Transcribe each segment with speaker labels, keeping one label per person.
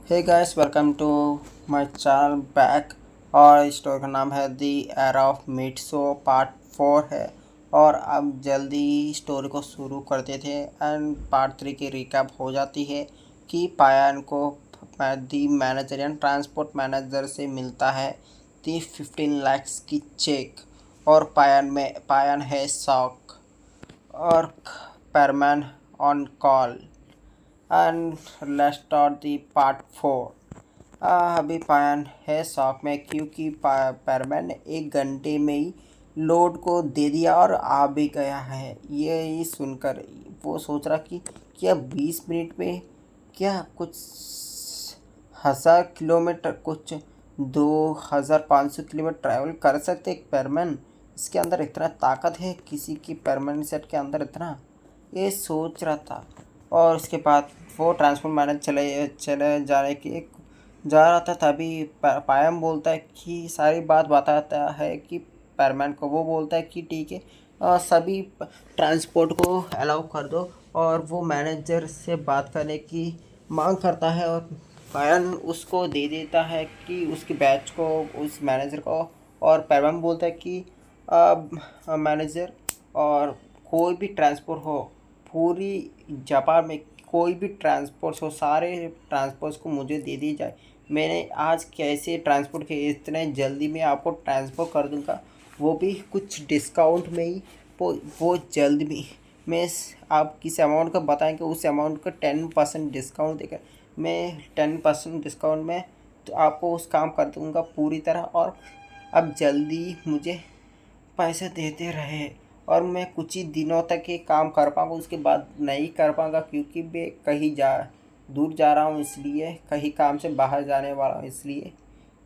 Speaker 1: Hey guys, welcome to my channel back. और इस story का नाम है द एरा ऑफ मिट्सो पार्ट 4 है। और अब जल्दी स्टोरी को शुरू करते थे एंड पार्ट 3 की रिकैप हो जाती है कि पायन को दी मैनेजर यानी ट्रांसपोर्ट मैनेजर से मिलता है दी 15 लाख्स की चेक। और पायन है शॉक और परमैन on call. And let's start the part 4। अभी पायन है शॉक में क्योंकि परमैन ने 1 घंटे में ही लोड को दे दिया और आ भी गया है। ये सुनकर वो सोच रहा कि क्या 20 मिनट में क्या कुछ 1000 किलोमीटर, कुछ 2500 किलोमीटर ट्रैवल कर सकते एक परमैन। इसके अंदर इतना ताकत है, किसी की परमानेंट सेट के अंदर इतना, ये सोच रहा था। और उसके बाद वो ट्रांसपोर्ट मैनेजर चले चले जाने की जा रहा था, तभी पायम बोलता है कि सारी बात बताता है कि परमैन को। वो बोलता है कि ठीक है, सभी ट्रांसपोर्ट को अलाउ कर दो। और वो मैनेजर से बात करने की मांग करता है और पायन उसको दे देता है कि उसके बैच को, उस मैनेजर को। और परमैन बोलता है कि मैनेजर और कोई भी ट्रांसपोर्ट हो, पूरी जापान में कोई भी ट्रांसपोर्ट हो, सारे ट्रांसपोर्ट्स को मुझे दे दी जाए। मैंने आज कैसे ट्रांसपोर्ट के इतने जल्दी में आपको ट्रांसपोर्ट कर दूंगा, वो भी कुछ डिस्काउंट में ही। वो जल्द में आप किस अमाउंट का बताएंगे, उस अमाउंट का 10% डिस्काउंट देकर मैं 10% डिस्काउंट में तो आपको उस काम कर दूंगा पूरी तरह। और अब जल्दी मुझे पैसे देते रहे और मैं कुछ ही दिनों तक ये काम कर पाऊँगा, उसके बाद नहीं कर पाऊँगा क्योंकि मैं कहीं दूर जा रहा हूँ, इसलिए कहीं काम से बाहर जाने वाला हूँ, इसलिए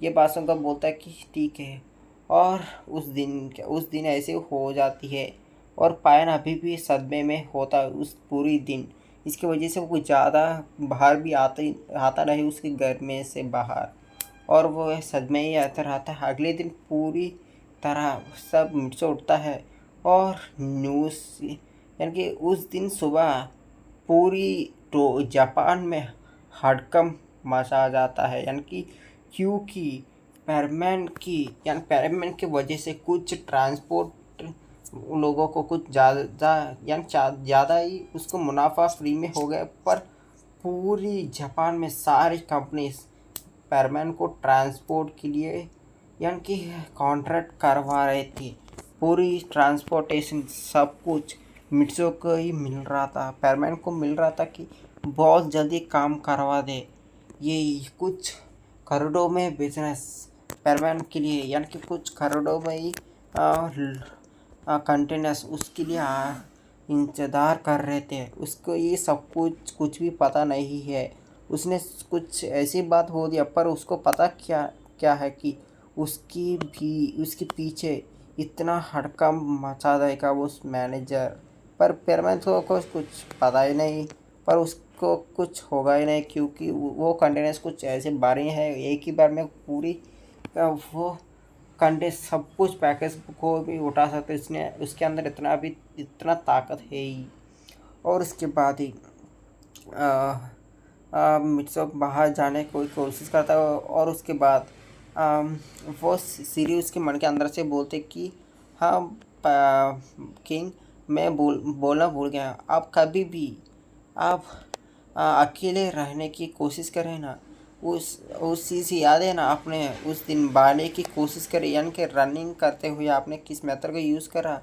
Speaker 1: ये बात सुनकर बोलता है कि ठीक है। और उस दिन ऐसे हो जाती है और पायन अभी भी सदमे में होता है उस पूरी दिन। इसकी वजह से वो कुछ ज़्यादा बाहर भी आता नहीं उसके घर में से बाहर। और वो सदमे ही आता रहता है। अगले दिन पूरी तरह सब मिट से उठता है और न्यूज़, यानी कि उस दिन सुबह पूरी तो जापान में हड़कंप मचा जाता है। यानी कि क्योंकि पैरमैन की वजह से कुछ ट्रांसपोर्ट लोगों को कुछ ज़्यादा यानी ज़्यादा ही उसको मुनाफा फ्री में हो गया। पर पूरी जापान में सारी कंपनीज पैरमैन को ट्रांसपोर्ट के लिए यानी कि कॉन्ट्रैक्ट करवा रहे थे। पूरी ट्रांसपोर्टेशन सब कुछ मिट्सो को ही मिल रहा था, पैरमैन को मिल रहा था कि बहुत जल्दी काम करवा दे। ये कुछ करोड़ों में बिजनेस पैरमैन के लिए, यानी कि कुछ करोड़ों में ही कंटेनर्स उसके लिए इंतज़ार कर रहे थे। उसको ये सब कुछ भी पता नहीं है। उसने कुछ ऐसी बात हो दिया, पर उसको पता क्या क्या है कि उसके पीछे इतना हड़कंप मचा देगा उस मैनेजर। पर पेरमैन को कुछ पता ही नहीं, पर उसको कुछ होगा ही नहीं क्योंकि वो कंटेनर्स कुछ ऐसे बारे हैं एक ही बार में पूरी वो कंटे सब कुछ पैकेज को भी उठा सकते। इसने उसके अंदर इतना ताकत है ही। और उसके बाद ही मिट्सो बाहर जाने की कोशिश करता है और उसके बाद वो सीरी उसके मन के अंदर से बोलते कि हाँ किंग, मैं बोलना भूल गया। आप कभी भी आप अकेले रहने की कोशिश करें ना, उस चीज़ याद है ना, आपने उस दिन बाले की कोशिश करी, यानी कि रनिंग करते हुए आपने किस मेथड को यूज़ करा,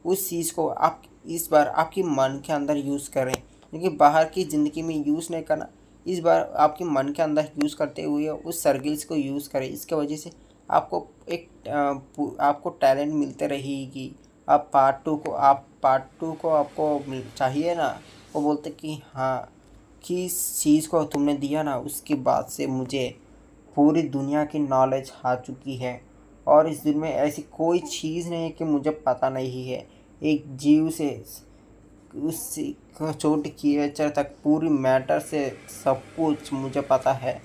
Speaker 1: उस चीज़ को आप इस बार आपके मन के अंदर यूज़ करें। क्योंकि बाहर की ज़िंदगी में यूज़ नहीं करना, इस बार आपके मन के अंदर यूज़ करते हुए उस सर्किल्स को यूज़ करें। इसके वजह से आपको आपको टैलेंट मिलते रहेगी। आप पार्ट टू को आपको चाहिए ना। वो बोलते कि हाँ, किस चीज़ को तुमने दिया ना, उसके बाद से मुझे पूरी दुनिया की नॉलेज आ चुकी है। और इस दिन में ऐसी कोई चीज़ नहीं है कि मुझे पता नहीं है। एक जीव से उस छोटे क्रिएचर तक पूरी मैटर से सब कुछ मुझे पता है।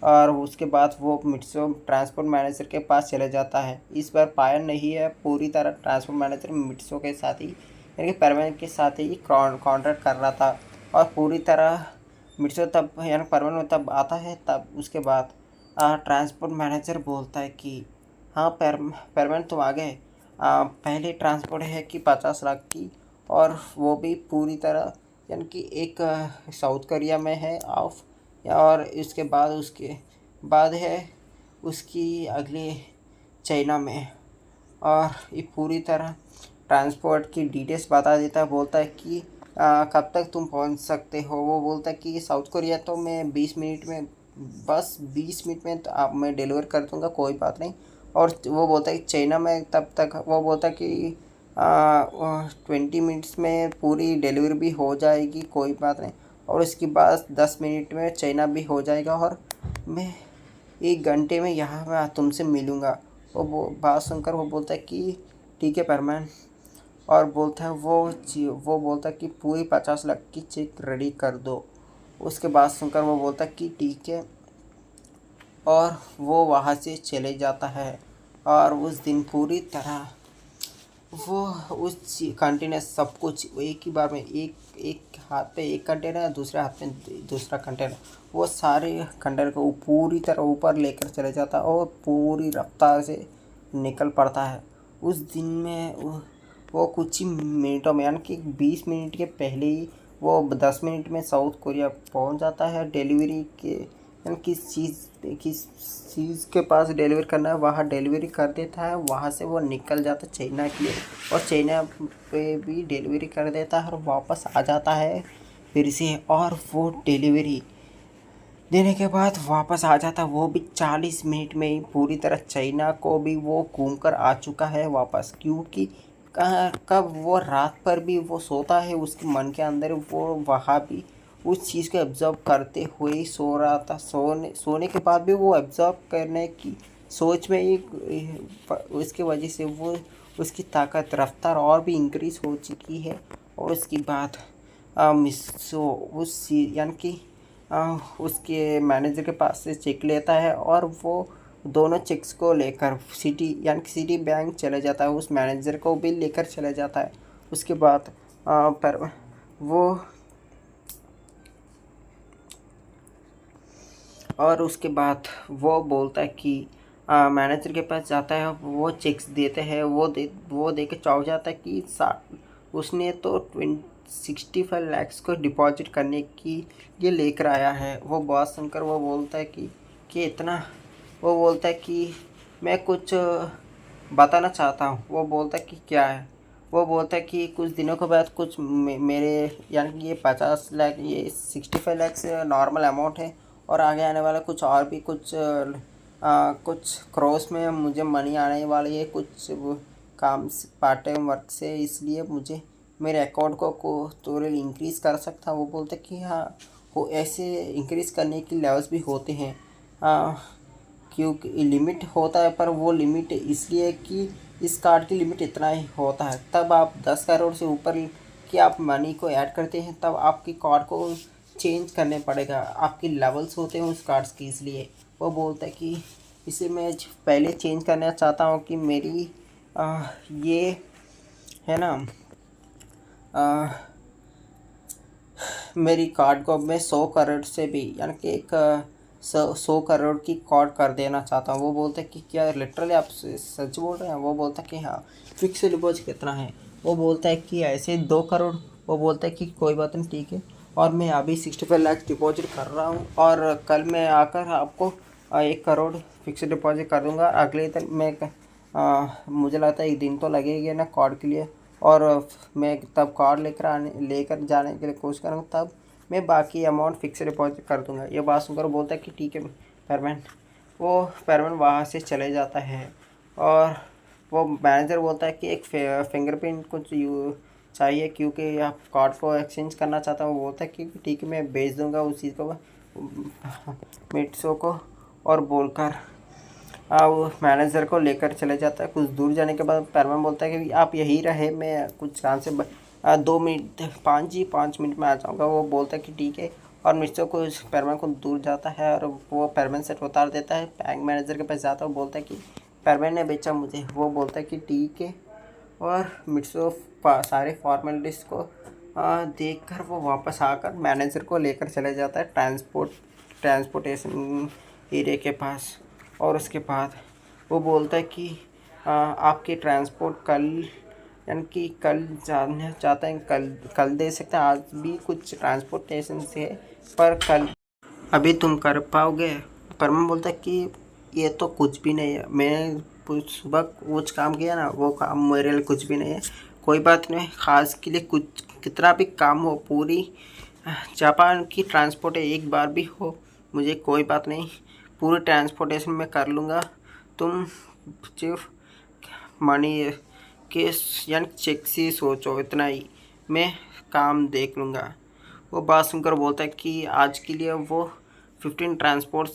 Speaker 1: और उसके बाद वो मिट्सो ट्रांसपोर्ट मैनेजर के पास चले जाता है। इस बार पायन नहीं है, पूरी तरह ट्रांसपोर्ट मैनेजर मिट्सो के साथ ही, यानी कि परमानेंट के साथ ही कॉन्ट्रैक्ट कर रहा था। और पूरी तरह मिर्चो तब यानी परवन में तब आता है। तब उसके बाद ट्रांसपोर्ट मैनेजर बोलता है कि हाँ परवन तुम आ गए। पहले ट्रांसपोर्ट है कि 50 लाख की, और वो भी पूरी तरह यानी कि एक साउथ कोरिया में है ऑफ, और इसके बाद है उसकी अगले चाइना में। और ये पूरी तरह ट्रांसपोर्ट की डिटेल्स बता देता है। बोलता है कि कब तक तुम पहुंच सकते हो। वो बोलता है कि साउथ कोरिया तो मैं 20 मिनट में, बस 20 मिनट में तो आप मैं डिलीवर कर दूंगा, कोई बात नहीं। और वो बोलता है कि चाइना में तब तक, वो बोलता है कि 20 मिनट्स में पूरी डिलीवरी भी हो जाएगी, कोई बात नहीं। और उसके बाद 10 मिनट में चाइना भी हो जाएगा, और मैं 1 घंटे में यहाँ मैं तुमसे मिलूँगा। वो बात सुनकर वो बोलता है कि ठीक है परमान, और बोलता है वो बोलता है कि पूरी 50 लाख की चेक रेडी कर दो। उसके बाद सुनकर वो बोलता है कि ठीक है, और वो वहाँ से चले जाता है। और उस दिन पूरी तरह वो उस कंटेनर सब कुछ एक ही बार में, एक एक हाथ पे एक कंटेनर, दूसरे हाथ में दूसरा कंटेनर, वो सारे कंटेनर को पूरी तरह ऊपर लेकर चले जाता है और पूरी रफ्तार से निकल पड़ता है। उस दिन में वो कुछ ही मिनटों में यानी कि 20 मिनट के पहले ही वो 10 मिनट में साउथ कोरिया पहुंच जाता है। डिलीवरी के यानी किस चीज़ के पास डिलीवर करना है वहाँ डिलीवरी कर देता है। वहाँ से वो निकल जाता है चाइना के लिए, और चाइना पे भी डिलीवरी कर देता है और वापस आ जाता है फिर से। और वो डिलीवरी देने के बाद वापस आ जाता, वो भी 40 मिनट में ही पूरी तरह चाइना को भी वो घूम कर आ चुका है वापस। क्योंकि कब वो रात पर भी वो सोता है, उसके मन के अंदर वो वहाँ भी उस चीज़ को एब्जॉर्ब करते हुए ही सो रहा था। सोने के बाद भी वो एब्जॉर्ब करने की सोच में ही उसकी वजह से वो उसकी ताकत रफ्तार और भी इंक्रीज़ हो चुकी है। और उसके बाद उस यानी कि उसके मैनेजर के पास से चेक लेता है, और वो दोनों चेक्स को लेकर सिटी बैंक चले जाता है। उस मैनेजर को भी लेकर चले जाता है। उसके बाद पर वो और उसके बाद वो बोलता है कि मैनेजर के पास जाता है, वो चेक्स देते हैं। वो दे के चौंक जाता है कि उसने तो 65 लाख को डिपॉजिट करने की ये लेकर आया है। वो बात सुनकर वो बोलता है कि इतना, वो बोलता है कि मैं कुछ बताना चाहता हूँ। वो बोलता है कि क्या है। वो बोलता है कि कुछ दिनों के बाद कुछ मेरे यानी कि ये 50 लाख, ये 65 लाख से नॉर्मल अमाउंट है, और आगे आने वाला कुछ और भी कुछ क्रॉस में मुझे मनी आने वाली है, कुछ काम पार्ट टाइम वर्क से, इसलिए मुझे मेरे अकाउंट को थोड़े इंक्रीज़ कर सकता। वो बोलते कि हाँ, वो ऐसे इंक्रीज़ करने की लेवल्स भी होते हैं, क्योंकि लिमिट होता है, पर वो लिमिट इसलिए कि इस कार्ड की लिमिट इतना ही होता है। तब आप 10 करोड़ से ऊपर की आप मनी को ऐड करते हैं, तब आपकी कार्ड को चेंज करने पड़ेगा। आपकी लेवल्स होते हैं उस कार्ड्स की, इसलिए वो बोलता है कि इसे मैं पहले चेंज करना चाहता हूँ कि मेरी ये है ना, मेरी कार्ड को मैं 100 करोड़ से भी यानी कि एक 100 करोड़ की कार्ड कर देना चाहता हूँ। वो बोलते कि क्या लिटरली आप सच बोल रहे हैं। वो बोलता कि हाँ, फिक्स डिपॉजिट कितना है। वो बोलता है कि ऐसे 2 करोड़। वो बोलता है कि कोई बात नहीं, ठीक है, और मैं अभी 65 लाख डिपॉजिट कर रहा हूँ, और कल मैं आकर आपको 1 करोड़ फिक्स डिपॉजिट कर दूँगा। अगले दिन मैं मुझे लगता है 1 दिन तो लगेगा ना कार्ड के लिए, और मैं तब कार्ड लेकर जाने के लिए कोशिश करूँगा, तब मैं बाकी अमाउंट फिक्स डिपॉजिट कर दूँगा। ये बात सुनकर बोलता है कि ठीक है परमान। वो परमान वहाँ से चले जाता है, और वो मैनेजर बोलता है कि एक फिंगरप्रिंट कुछ चाहिए, क्योंकि आप कार्ड को एक्सचेंज करना चाहता हूँ। वो बोलता है कि ठीक है, मैं भेज दूँगा उस चीज़ को मिट्सो को, और बोलकर वो मैनेजर को लेकर चले जाता है। कुछ दूर जाने के बाद परमान बोलता है कि आप यहीं रहे, मैं कुछ काम से 2 मिनट 5 मिनट में आ जाऊँगा। वो बोलता है कि ठीक है, और मिर्चो को परमान को दूर जाता है, और वो परमान से उतार देता है। बैंक मैनेजर के पास जाता है, वो बोलता है कि परमान ने बेचा मुझे। वो बोलता है कि ठीक है, और मिर्चो सारे फॉर्मेलिटीज़ को देखकर वो वापस आकर मैनेजर को लेकर चले जाता है ट्रांसपोर्टेशन एरिया के पास। और उसके बाद वो बोलता है कि आपकी ट्रांसपोर्ट कल, यानी कि कल जाना चाहते हैं, कल कल दे सकते हैं, आज भी कुछ ट्रांसपोर्टेशन से है पर कल अभी तुम कर पाओगे। पर मैं बोलता कि ये तो कुछ भी नहीं है, मैं सुबह कुछ काम किया ना, वो काम मेरे लिए कुछ भी नहीं है। कोई बात नहीं, खास के लिए कुछ कितना भी काम हो, पूरी जापान की ट्रांसपोर्ट एक बार भी हो, मुझे कोई बात नहीं, पूरी ट्रांसपोर्टेशन मैं कर लूँगा। तुम सिर्फ मनी के यानी चेक से सोचो, इतना ही, मैं काम देख लूँगा। वो बात सुनकर बोलता है कि आज के लिए वो 15 ट्रांसपोर्ट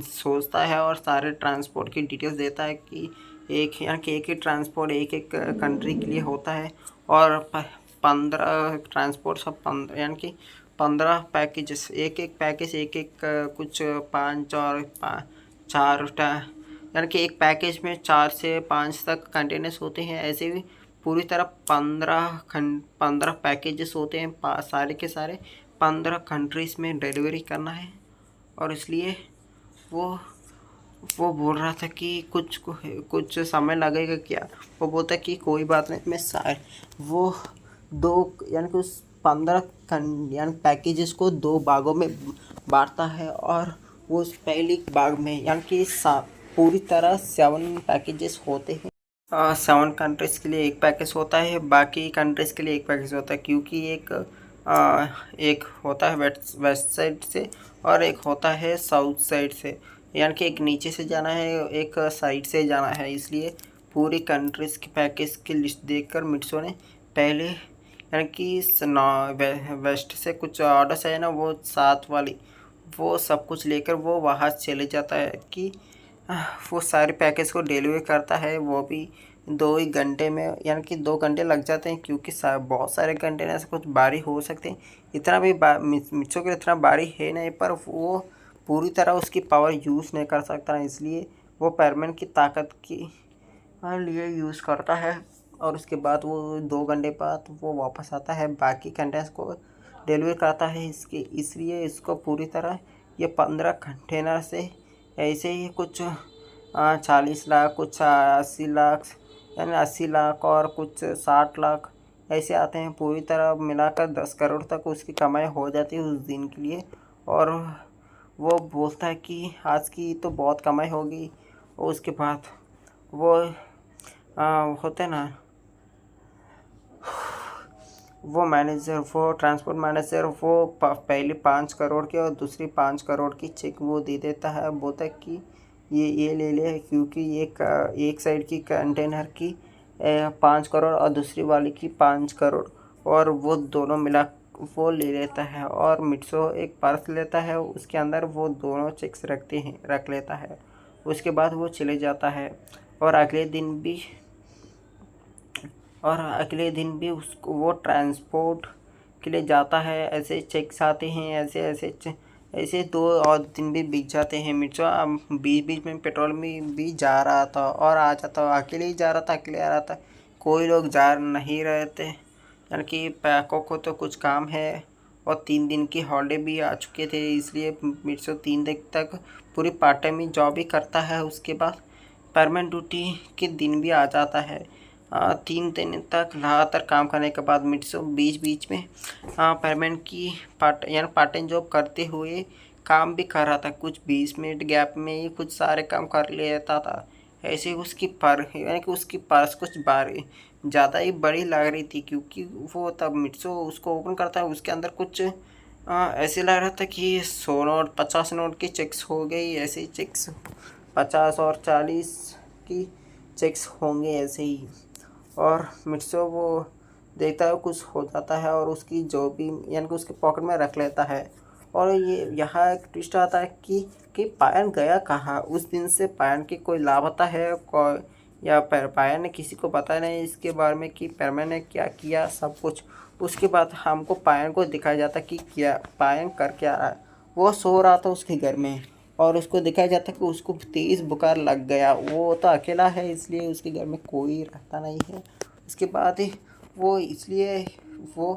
Speaker 1: सोचता है और सारे ट्रांसपोर्ट की डिटेल्स देता है कि एक, यानी कि एक ही ट्रांसपोर्ट एक एक कंट्री के लिए होता है। और 15 ट्रांसपोर्ट सब 15, यानी कि 15 पैकेजेस, एक एक पैकेज एक एक कुछ 5 और 4, यानी कि एक पैकेज में 4 से 5 तक कंटेनर्स होते हैं। ऐसे भी पूरी तरह 15 पैकेजेस होते हैं, सारे के सारे 15 कंट्रीज़ में डिलीवरी करना है। और इसलिए वो वो बोल रहा था कि कुछ समय लगेगा क्या। वो बोलता है कि कोई बात नहीं, मैं सारे वो दो, यानी कि उस 15 यानी पैकेजेस को 2 भागों में बांटता है। और वो उस पहली भाग में, यानी कि पूरी तरह 7 पैकेजेस होते हैं। 7 कंट्रीज़ के लिए एक पैकेज होता है, बाकी कंट्रीज़ के लिए एक पैकेज होता है, क्योंकि एक होता है वेस्ट साइड से और एक होता है साउथ साइड से, यानी कि एक नीचे से जाना है, एक साइड से जाना है। इसलिए पूरी कंट्रीज़ के पैकेज की लिस्ट देखकर मिट्सो ने पहले, यानी कि वेस्ट से कुछ ऑर्डर्स है ना, वो 7 वाली, वो सब कुछ लेकर वो वहाँ चले जाता है कि वो सारे पैकेज को डिलीवर करता है। वो भी 2 ही घंटे में, यानी कि 2 घंटे लग जाते हैं, क्योंकि बहुत सारे कंटेनर से कुछ भारी हो सकते हैं। इतना भी मिट्सो के इतना भारी है नहीं, पर वो पूरी तरह उसकी पावर यूज़ नहीं कर सकता, इसलिए वो परमैन की ताकत के लिए यूज़ करता है। और उसके बाद वो 2 घंटे बाद वो वापस आता है, बाकी कंटेनर्स को डिलीवर करता है। इसलिए इसको पूरी तरह ये 15 कंटेनर से ऐसे ही कुछ 40 लाख, कुछ 80 लाख, यानी 80 लाख और कुछ 60 लाख ऐसे आते हैं। पूरी तरह मिलाकर 10 करोड़ तक उसकी कमाई हो जाती है उस दिन के लिए। और वो बोलता है कि आज की तो बहुत कमाई होगी। और उसके बाद वो होते ना, वो ट्रांसपोर्ट मैनेजर, वो पहले 5 करोड़ की और दूसरी 5 करोड़ की चेक वो दे देता है। बोलता है कि ये ले ले, क्योंकि एक साइड की कंटेनर की 5 करोड़ और दूसरी वाली की 5 करोड़, और वो दोनों मिला वो ले लेता है। और मिट्सो एक पर्स लेता है, उसके अंदर वो दोनों चेक्स रख लेता है। उसके बाद वो चले जाता है। और अगले दिन भी उसको वो ट्रांसपोर्ट के लिए जाता है। ऐसे चेक्स आते हैं, ऐसे 2 और दिन भी बीत जाते हैं। मिर्चो बीच बीच में पेट्रोल में भी जा रहा था और आ जाता, अकेले ही जा रहा था, अकेले आ रहा था, कोई लोग जा नहीं रहे थे, यानी कि पैको को तो कुछ काम है। और 3 दिन की हॉलीडे भी आ चुके थे, इसलिए मिर्चो 3 दिन तक पूरी पार्ट टाइम जॉब भी करता है। उसके बाद परमानेंट ड्यूटी के दिन भी आ जाता है। 3 दिन तक लगातार काम करने के बाद मिट्सो बीच बीच में परमानेंट की पार्ट टाइम जॉब करते हुए काम भी कर रहा था। कुछ 20 मिनट गैप में ही कुछ सारे काम कर लेता था। ऐसे उसकी यानी कि उसकी पर्स कुछ बारी ज़्यादा ही बड़ी लग रही थी, क्योंकि वो तब मिट्सो उसको ओपन करता है, उसके अंदर कुछ ऐसे लग रहा था कि 100 नोट 50 नोट की चेक्स हो गई। ऐसे ही चेक्स 50 और 40 की चेक्स होंगे ऐसे ही। और मिट्सो वो देखता है कुछ हो जाता है और उसकी जो भी, यानी कि उसके पॉकेट में रख लेता है। और ये यहाँ एक ट्विस्ट आता है कि पायन गया कहाँ। उस दिन से पायन की कोई लापता है, या पायन ने किसी को पता नहीं इसके बारे में कि परमैन ने क्या किया, सब कुछ। उसके बाद हमको पायन को दिखाया जाता कि क्या पायन कर क्या रहा है। वो सो रहा था उसके घर में, और उसको दिखाया जाता कि उसको तेज़ बुखार लग गया। वो तो अकेला है, इसलिए उसके घर में कोई रहता नहीं है। उसके बाद ही वो इसलिए वो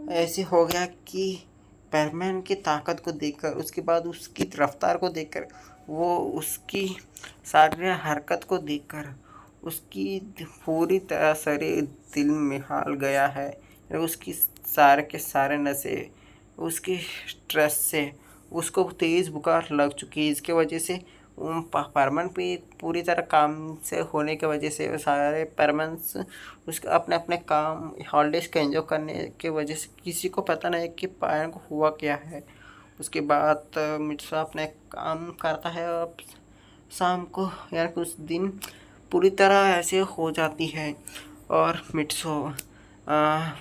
Speaker 1: ऐसे हो गया कि पैरमैन की ताकत को देखकर, उसके बाद उसकी रफ्तार को देखकर, वो उसकी सारी हरकत को देखकर उसकी पूरी तरह शरीर दिल में हाल गया है। उसकी सारे के सारे नसें उसकी स्ट्रेस से उसको तेज़ बुखार लग चुकी है। इसके वजह से परमानेंट भी पूरी तरह काम से होने की वजह से सारे परमानेंट्स उसके अपने अपने काम हॉलीडेज का एंजॉय करने की वजह से किसी को पता नहीं कि पायन को हुआ क्या है। उसके बाद मिर्जा अपने काम करता है और शाम को यानी कि उस दिन पूरी तरह ऐसे हो जाती है। और मिट्सो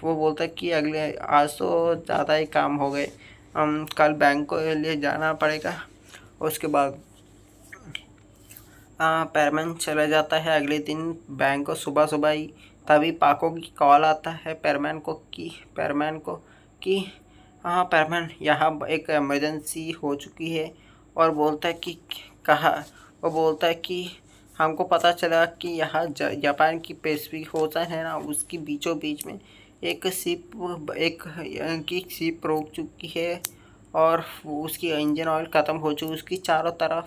Speaker 1: वो बोलता है कि अगले आज तो ज़्यादा ही काम हो गए, कल बैंक को लिए जाना पड़ेगा। उसके बाद पैरमैन चला जाता है अगले दिन बैंक को सुबह सुबह ही। तभी पाको की कॉल आता है पैरमैन को कि हाँ पैरमैन, यहाँ एक इमरजेंसी हो चुकी है। और बोलता है कि कहाँ। वो बोलता है कि हमको पता चला कि यहाँ जापान की पैसिफिक होता है ना, उसकी बीचों बीच में एक शिप रोक चुकी है और उसकी इंजन ऑयल ख़त्म हो चुकी। उसकी चारों तरफ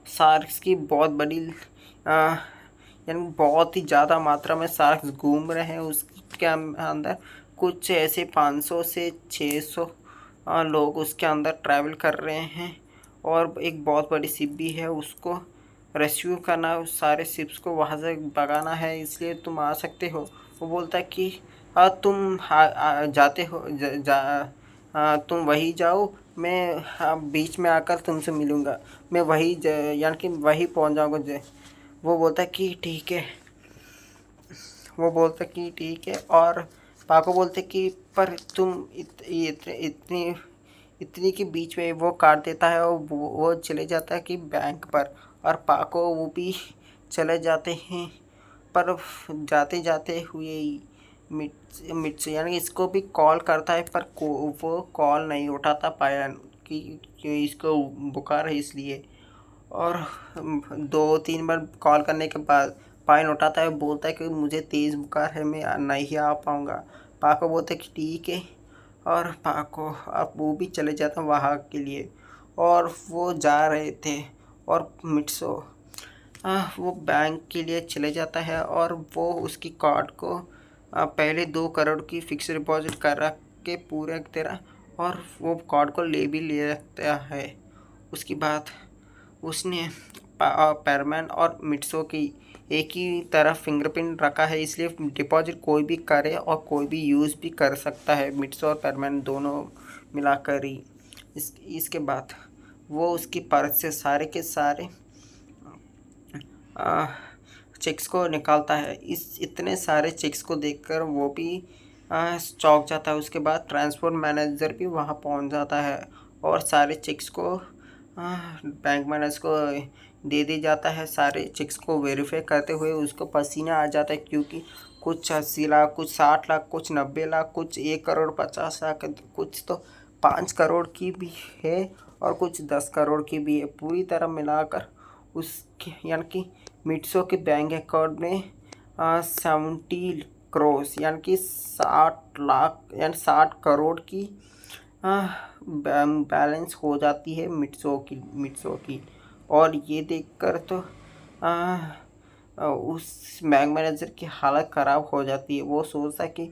Speaker 1: शार्क्स की बहुत बड़ी यानी बहुत ही ज़्यादा मात्रा में शार्क्स घूम रहे हैं। उसके अंदर कुछ ऐसे 500 से 600 लोग उसके अंदर ट्रैवल कर रहे हैं। और एक बहुत बड़ी शिप भी है, उसको रेस्क्यू करना, उस सारे शिप्स को वहाँ से भगाना है, इसलिए तुम आ सकते हो। वो बोलता है कि तुम जाते हो तुम वही जाओ, मैं बीच में आकर तुमसे मिलूँगा, मैं वही यानी कि वही पहुंच जाऊँगा। वो बोलता है कि ठीक है। और पाको बोलते कि पर तुम इतनी के बीच में वो काट देता है और वो चले जाता है कि बैंक पर। और पाको वो भी चले जाते हैं। पर जाते जाते हुए ही मिट्सू यानी इसको भी कॉल करता है, पर वो कॉल नहीं उठाता पायन कि इसको बुखार है इसलिए। और 2-3 बार कॉल करने के बाद पायन उठाता है, बोलता है कि मुझे तेज़ बुखार है, मैं नहीं आ पाऊँगा। पाको बोलते कि ठीक है। और पाको अब वो भी चले जाते हैं वहाँ के लिए। और वो जा रहे थे और मिट्सो वो बैंक के लिए चले जाता है और वो उसकी कार्ड को पहले 2 करोड़ की फिक्स डिपॉजिट कर रख के पूरे तरह, और वो कार्ड को ले रखता है। उसके बाद उसने पैरमैन और मिट्सो की एक ही तरफ फिंगरप्रिंट रखा है, इसलिए डिपॉजिट कोई भी करे और कोई भी यूज़ भी कर सकता है, मिट्सो और पैरमैन दोनों मिलाकर ही। इसके बाद वो उसकी पर्स से सारे के सारे चेक्स को निकालता है। इस इतने सारे चेक्स को देखकर वो भी चौंक जाता है। उसके बाद ट्रांसपोर्ट मैनेजर भी वहाँ पहुँच जाता है और सारे चेक्स को बैंक मैनेजर को दे दी जाता है। सारे चेक्स को वेरीफाई करते हुए उसको पसीना आ जाता है, क्योंकि कुछ 80 लाख, कुछ 60 लाख, कुछ 90 लाख, कुछ 1 करोड़ 50 लाख, कुछ तो 5 करोड़ की भी है और कुछ 10 करोड़ की भी है। पूरी तरह मिलाकर उसके यानी कि मिट्सो के बैंक अकाउंट में 70 करोड़ यानी कि 60 लाख यानी 60 करोड़ की बैलेंस हो जाती है मिट्सो की। और ये देखकर तो उस बैंक मैनेजर की हालत ख़राब हो जाती है। वो सोचता कि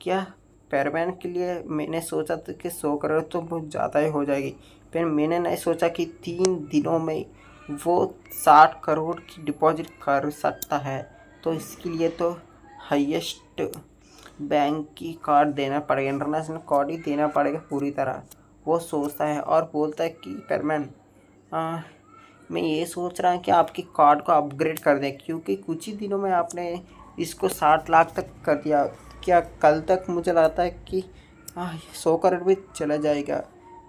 Speaker 1: क्या पैरमैन के लिए मैंने सोचा था कि 100 करोड़ तो बहुत ज़्यादा ही हो जाएगी, पर मैंने नहीं सोचा कि 3 दिनों में वो 60 करोड़ की डिपॉजिट कर सकता है। तो इसके लिए तो हाईएस्ट बैंक की कार्ड देना पड़ेगा, इंटरनेशनल कार्ड ही देना पड़ेगा पूरी तरह। वो सोचता है और बोलता है कि पैरमैन मैं ये सोच रहा हूँ कि आपकी कार्ड को अपग्रेड कर दें, क्योंकि कुछ ही दिनों में आपने इसको 60 लाख तक कर दिया। क्या कल तक मुझे लगता है कि 100 करोड़ भी चला जाएगा,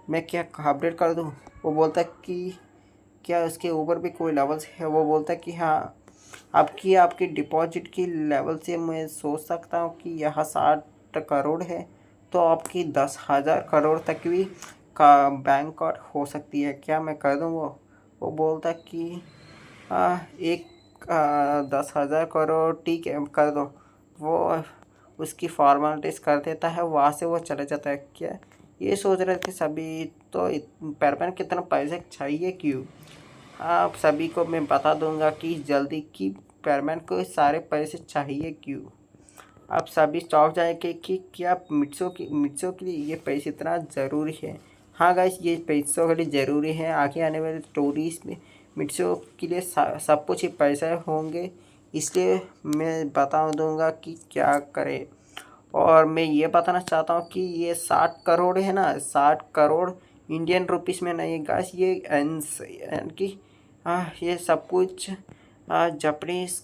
Speaker 1: मैं क्या अपडेट कर दूँ। वो बोलता है कि क्या उसके ऊपर भी कोई लेवल्स है। वो बोलता है कि हाँ, आपकी डिपॉजिट की लेवल से मैं सोच सकता हूँ कि यहाँ 60 करोड़ है, तो आपकी 10,000 करोड़ तक भी का बैंक कार्ड हो सकती है, क्या मैं कर दूँ। वो बोलता है कि एक 10,000 करोड़ ठीक है कर दो। वो उसकी फॉर्मेलिटीज़ कर देता है, वहाँ से वो चले जाता है। क्या ये सोच रहे थे सभी तो पेरमैन कितना पैसे चाहिए क्यों? आप सभी को मैं बता दूंगा कि जल्दी कि पेरमैन को सारे पैसे चाहिए क्यों। आप सभी चौंक जाएंगे कि क्या मिर्चों के लिए ये पैसे इतना ज़रूरी है। हाँ गाइस, ये पैसों के लिए ज़रूरी है। आगे आने वाले स्टोरीज में मिर्चों के लिए सब कुछ ही पैसे होंगे, इसलिए मैं बता दूंगा कि क्या करें। और मैं ये बताना चाहता हूँ कि ये 60 करोड़ है ना, 60 करोड़ इंडियन रुपीस में नहीं गाइस, ये यानी कि ये सब कुछ जापानीज़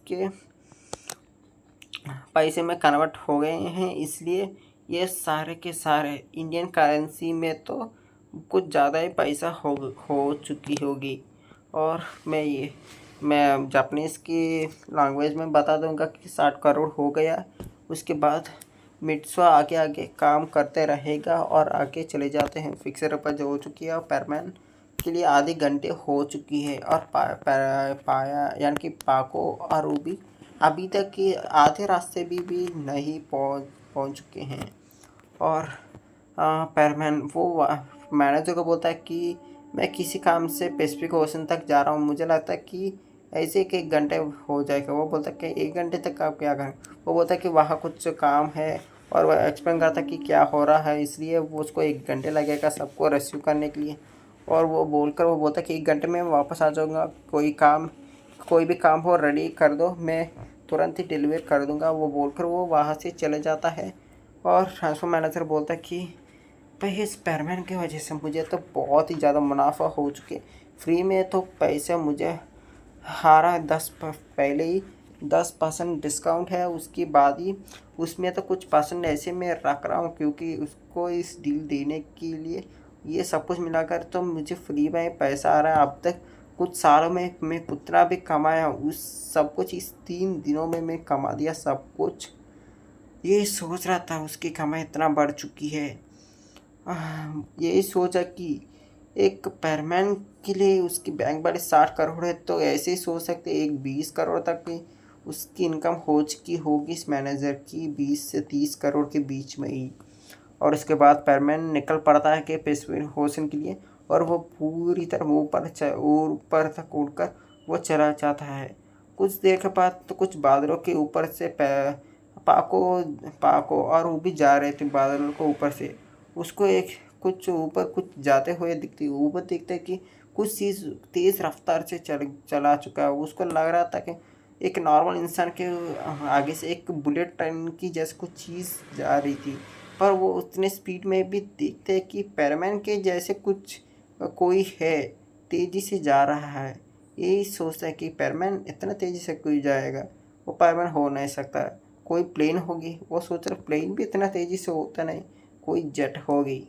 Speaker 1: के पैसे में कन्वर्ट हो गए हैं, इसलिए ये सारे के सारे इंडियन करेंसी में तो कुछ ज़्यादा ही पैसा हो चुकी होगी। और मैं जापानीज़ की लैंग्वेज में बता दूंगा कि 60 करोड़ हो गया। उसके बाद मिट्सुआ आगे आगे काम करते रहेगा और आगे चले जाते हैं। फिक्सर पर जो हो चुकी है और पेरमैन के लिए आधे घंटे हो चुकी है। और पाया यानी कि पाको और रूबी अभी तक के आधे रास्ते भी नहीं पहुंच चुके हैं। और पेरमैन वो मैनेजर को बोलता है कि मैं किसी काम से पैसिफिक ओशन तक जा रहा हूँ, मुझे लगता है कि ऐसे कि 1 घंटे हो जाएगा। वो बोलता है कि 1 घंटे तक आप क्या करें? वो बोलता है कि वहाँ कुछ काम है, और वह एक्सप्लेन करता है कि क्या हो रहा है, इसलिए वो उसको 1 घंटे लगेगा सबको रेस्क्यू करने के लिए। और वो बोलता है कि 1 घंटे में वापस आ जाऊँगा, कोई भी काम हो रेडी कर दो, मैं तुरंत ही डिलीवर कर दूँगा। वो बोलकर वो वहाँ से चले जाता है। और ट्रांसफर मैनेजर बोलता है कि भाई इस पेरमैन की वजह से मुझे तो बहुत ही ज़्यादा मुनाफा हो चुके, फ्री में तो पैसे मुझे हारा 10 पहले ही 10% डिस्काउंट है, उसके बाद ही उसमें तो कुछ परसेंट ऐसे मैं रख रहा हूँ, क्योंकि उसको इस डील देने के लिए ये सब कुछ मिलाकर तो मुझे फ्री में पैसा आ रहा है। अब तक कुछ सालों में मैं कितना भी कमाया उस सब कुछ इस 3 दिनों में मैं कमा दिया सब कुछ। ये सोच रहा था उसकी कमाई इतना बढ़ चुकी है। यही सोचा कि एक पेरमैन के लिए उसकी बैंक बैलेंस 60 करोड़ है, तो ऐसे ही सोच सकते एक 20 करोड़ तक की उसकी इनकम हो चुकी होगी इस मैनेजर की, 20 से 30 करोड़ के बीच में ही। और उसके बाद पेरमैन निकल पड़ता है कि पैसिफिक ओशन के लिए, और वो पूरी तरह ऊपर तक उड़कर वो चला जाता है। कुछ देर के बाद तो कुछ बादलों के ऊपर से पाको और वो भी जा रहे थे बादलों को ऊपर से। उसको एक कुछ ऊपर कुछ जाते हुए ऊपर दिखते कि कुछ चीज़ तेज़ रफ्तार से चला चुका है। उसको लग रहा था कि एक नॉर्मल इंसान के आगे से एक बुलेट ट्रेन की जैसे कुछ चीज़ जा रही थी, पर वो उतने स्पीड में भी देखते कि पेरमैन के जैसे कुछ कोई है तेज़ी से जा रहा है। यही सोचता है कि पेरमैन इतना तेज़ी से कोई जाएगा, वो पेरमैन हो नहीं सकता। कोई प्लेन होगी, वो सोच रहा प्लेन भी इतना तेज़ी से होता नहीं, कोई जेट होगी।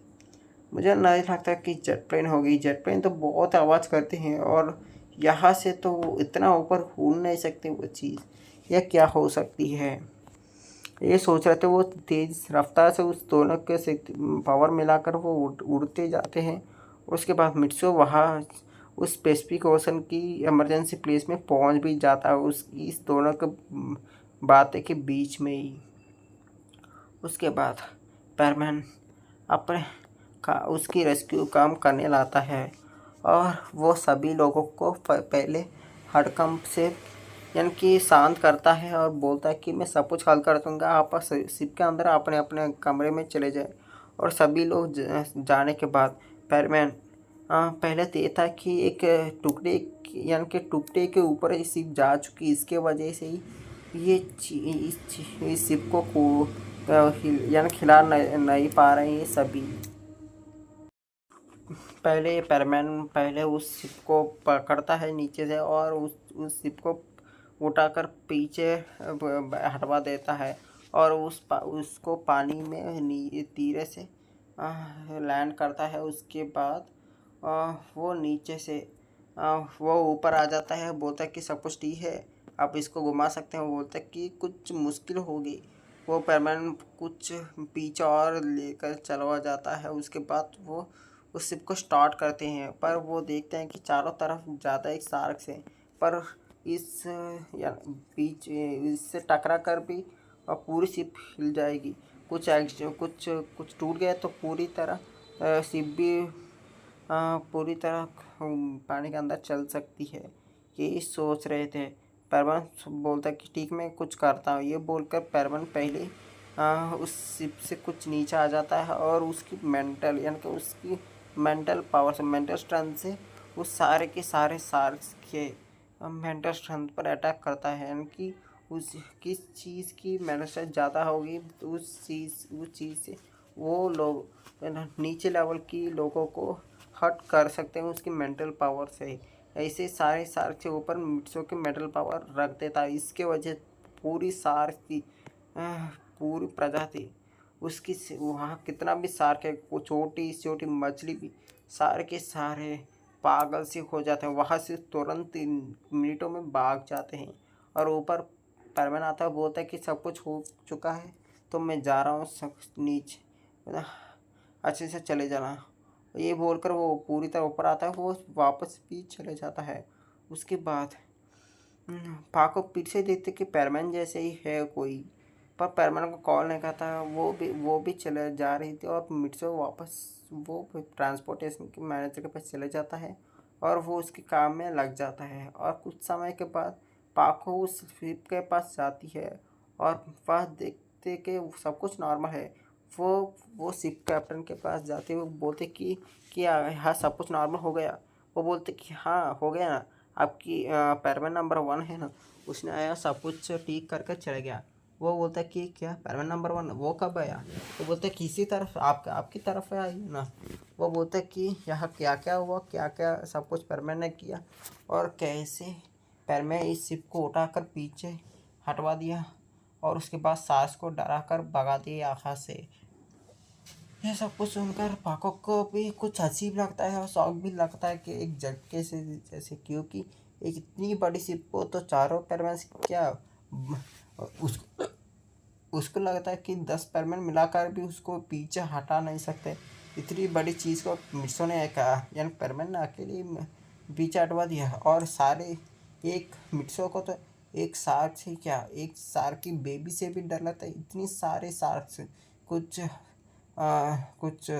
Speaker 1: मुझे नहीं लगता कि जेट प्लेन होगी, जेट प्लेन तो बहुत आवाज़ करते हैं और यहाँ से तो इतना ऊपर उड़ नहीं सकते वो चीज़। यह क्या हो सकती है, ये सोच रहे थे। वो तेज़ रफ्तार से उस दोनों के से पावर मिलाकर वो उड़ते जाते हैं। उसके बाद मिट्सो वहाँ उस पैसिफिक ओशन की इमरजेंसी प्लेस में पहुँच भी जाता है, इस दोनों के बातें के बीच में ही। उसके बाद पेरमैन अपने उसकी रेस्क्यू काम करने लाता है, और वो सभी लोगों को पहले हड़कंप से यानी कि शांत करता है और बोलता है कि मैं सब कुछ हल कर दूँगा, आप शिप के अंदर अपने अपने कमरे में चले जाए। और सभी लोग जाने के बाद पेरमैन पहले तो ये था कि एक टुकड़े यानी कि टुकड़े के ऊपर ही शिप जा चुकी, इसके वजह से ही ये इस शिप को यानी खिला नहीं पा रहे हैं सभी। पहले पेरमैन उस शिप को पकड़ता है नीचे से, और उस शिप को उठाकर पीछे हटवा देता है, और उसको पानी में धीरे से लैंड करता है। उसके बाद वो नीचे से वो ऊपर आ जाता है, बोलता है कि सब कुछ ठीक है, आप इसको घुमा सकते हैं। वो बोलता है कि कुछ मुश्किल होगी। वो पेरमैन कुछ पीछे और लेकर चलवा जाता है। उसके बाद वो उस शिप को स्टार्ट करते हैं, पर वो देखते हैं कि चारों तरफ ज़्यादा एक शार्क्स हैं, पर इस या बीच इससे टकरा कर भी और पूरी शिप हिल जाएगी। कुछ कुछ टूट गया तो पूरी तरह शिप भी पूरी तरह पानी के अंदर चल सकती है। यही सोच रहे थे। परवन बोलता कि ठीक, मैं कुछ करता हूँ। ये बोलकर परवन पहले उस शिप से कुछ नीचे आ जाता है और उसकी मेंटल यानी कि उसकी मेंटल पावर से, मेंटल स्ट्रेंथ से उस सारे के सारे शार्क्स के मेंटल स्ट्रेंथ पर अटैक करता है। यानी कि उस किस चीज़ की मेंटल स्ट्रेंथ ज़्यादा होगी तो उस चीज़ से वो लोग नीचे लेवल की लोगों को हर्ट कर सकते हैं उसकी मेंटल पावर से। ऐसे सारे शार्क के ऊपर मिट्सो के मेंटल पावर रख देता है। इसके वजह पूरी शार्क की पूरी प्रजाति उसकी वहाँ कितना भी शार्क है, वो छोटी छोटी मछली भी सारे के सारे पागल से हो जाते हैं। वहाँ से तुरंत मिनटों में भाग जाते हैं। और ऊपर परमान आता है, बोलता है कि सब कुछ हो चुका है तो मैं जा रहा हूँ, सब नीचे अच्छे से चले जाना। ये बोलकर वो पूरी तरह ऊपर आता है, वो वापस भी चले जाता है। उसके बाद पाको फिर से देखते कि परमान जैसे ही है कोई, पर परमान को कॉल नहीं करता। वो भी चले जा रही थी और मिट्सो वापस वो ट्रांसपोर्टेशन के मैनेजर के पास चले जाता है और वो उसके काम में लग जाता है। और कुछ समय के बाद पाको उस शिप के पास जाती है और वह देखते कि सब कुछ नॉर्मल है। वो शिप कैप्टन के पास जाते हुए बोलते कि हाँ सब कुछ नॉर्मल हो गया। वो बोलते कि हाँ हो गया ना, आपकी पैरमैन नंबर 1 है ना, उसने आया सब कुछ ठीक करके चला गया। वो बोलता है कि क्या पैरमैन नंबर 1 वो कब आया? वो बोलते किसी तरफ आपकी तरफ आई ना। वो बोलते कि यहाँ क्या क्या हुआ, क्या क्या सब कुछ पैरमैन ने किया और कैसे पैरमैन इस शिप को उठाकर पीछे हटवा दिया और उसके बाद सास को डरा कर भगा दिया आकाश से। यह सब कुछ सुनकर पाको को भी कुछ अजीब लगता है और शौक भी लगता है कि एक झटके से जैसे, क्योंकि एक इतनी बड़ी शिप को तो चारों पैरमैन क्या उसको उसको लगता है कि 10 पैरमैन मिलाकर भी उसको पीछे हटा नहीं सकते। इतनी बड़ी चीज़ को मिट्सो ने कहा यानी पैरमैन ने अकेले पीछे हटवा दिया। और सारे एक मिट्सो को तो एक शार्क से क्या, एक शार्क की बेबी से भी डर लगता है। इतनी सारे शार्क्स कुछ कुछ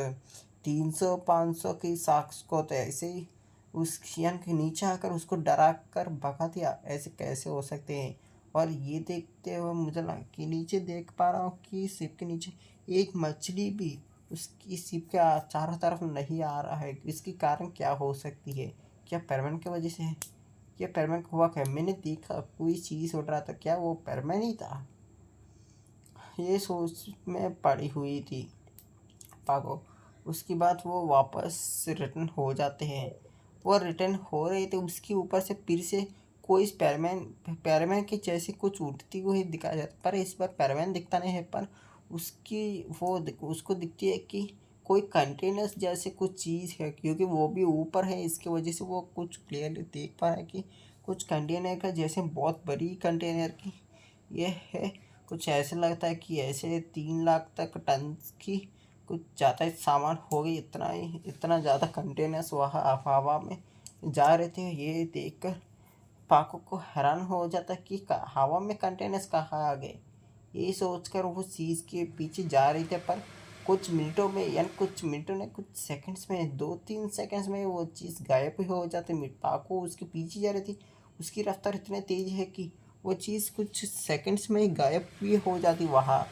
Speaker 1: 300-500 की शार्क्स को तो ऐसे ही उस खियन के नीचे आकर उसको डरा कर भगा दिया। ऐसे कैसे हो सकते हैं? और ये देखते हुए मुझे लगा कि नीचे देख पा रहा हूँ कि शिप के नीचे एक मछली भी उसकी शिप के चारों तरफ नहीं आ रहा है। इसकी कारण क्या हो सकती है? क्या पैरमैन की वजह से है? क्या पैरमैन को हुआ क्या? मैंने देखा कोई चीज़ उड़ रहा था, क्या वो पैरमैन ही था? ये सोच में पड़ी हुई थी पागो। उसके बाद वो वापस रिटर्न हो जाते हैं। वो रिटर्न हो रहे थे, उसके ऊपर से फिर से कोई पैरमैन के जैसे कुछ उड़ती हुई दिखाया जाता, पर इस बार पैरमैन दिखता नहीं है। पर उसको दिखती है कि कोई कंटेनर्स जैसे कुछ चीज़ है, क्योंकि वो भी ऊपर है। इसकी वजह से वो कुछ क्लियरली देख पा रहा है कि कुछ कंटेनर का जैसे बहुत बड़ी कंटेनर की ये है। कुछ ऐसे लगता है कि ऐसे 3 लाख तक टन की कुछ ज़्यादा सामान हो गई। इतना ज़्यादा कंटेनर्स वहाँ हवा में जा रहे थे। ये देखकर पाको को हैरान हो जाता कि हवा में कंटेनर्स कहाँ आ गए। ये सोचकर वो चीज़ के पीछे जा रही थे, पर कुछ मिनटों में यानी कुछ सेकंड्स में 2-3 सेकंड्स में वो चीज़ गायब ही हो जाती। पाको उसके पीछे जा रही थी। उसकी रफ्तार इतनी तेज़ है कि वो चीज़ कुछ सेकंड्स में ही गायब भी हो जाती वहाँ।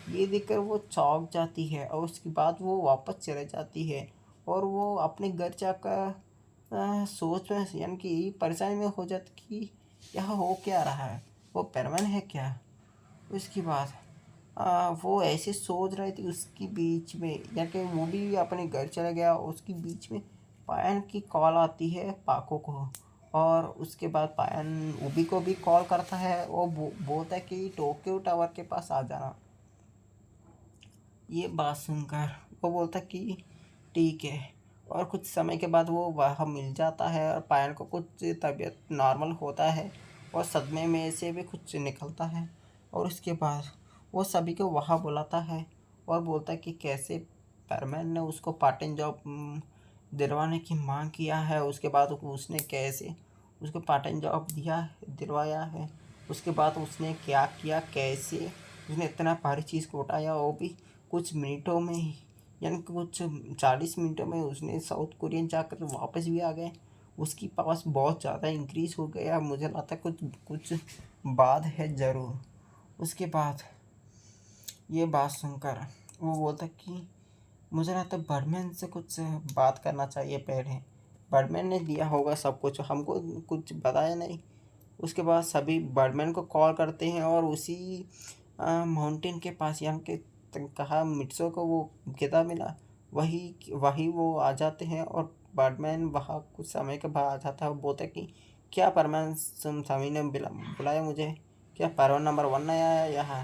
Speaker 1: ये देखकर वो चौंक जाती है और उसके बाद वो वापस चले जाती है और वो अपने घर जाकर सोच में यानी कि यही परेशानी में हो जाती कि यह हो क्या रहा है, वो पैरमैन है क्या? उसके बाद वो ऐसे सोच रही थी, उसकी बीच में यानी कि वो भी अपने घर चला गया। उसकी बीच में पायन की कॉल आती है पाको को और उसके बाद पायन उबी को भी कॉल करता है। वो बोलता है कि टोक्यो टावर के पास आ जाना। ये बात सुनकर वो बोलता कि ठीक है। और कुछ समय के बाद वो वहाँ मिल जाता है और पायल को कुछ तबीयत नॉर्मल होता है और सदमे में से भी कुछ निकलता है। और उसके बाद वो सभी को वहाँ बुलाता है और बोलता है कि कैसे पैरमैन ने उसको पार्ट टाइम जॉब दिलवाने की मांग किया है। उसके बाद उसने कैसे उसको पार्ट टाइम जॉब दिलवाया है। उसके बाद उसने क्या किया, कैसे उसने इतना भारी चीज़ को उठाया, वो भी कुछ मिनटों में ही, यानी कि कुछ 40 मिनटों में उसने साउथ कोरियन जाकर वापस भी आ गए। उसकी पास बहुत ज़्यादा इंक्रीज़ हो गया, मुझे लगता है कुछ कुछ बात है ज़रूर। उसके बाद ये बात सुनकर वो बोलता कि मुझे लगता है बर्डमैन से कुछ बात करना चाहिए पहले। बर्डमैन ने दिया होगा सब कुछ, हमको कुछ बताया नहीं। उसके बाद सभी बर्डमैन को कॉल करते हैं और उसी माउंटेन के पास, यानी कि कहा मिट्सो को वो किताब मिला, वही वही वो आ जाते हैं। और बर्डमैन वहाँ कुछ समय के बाद आ जाता है। वो बोलता है कि क्या परमान स्वामी ने बुलाया मुझे, क्या परमान नंबर 1 नहीं आया यहाँ?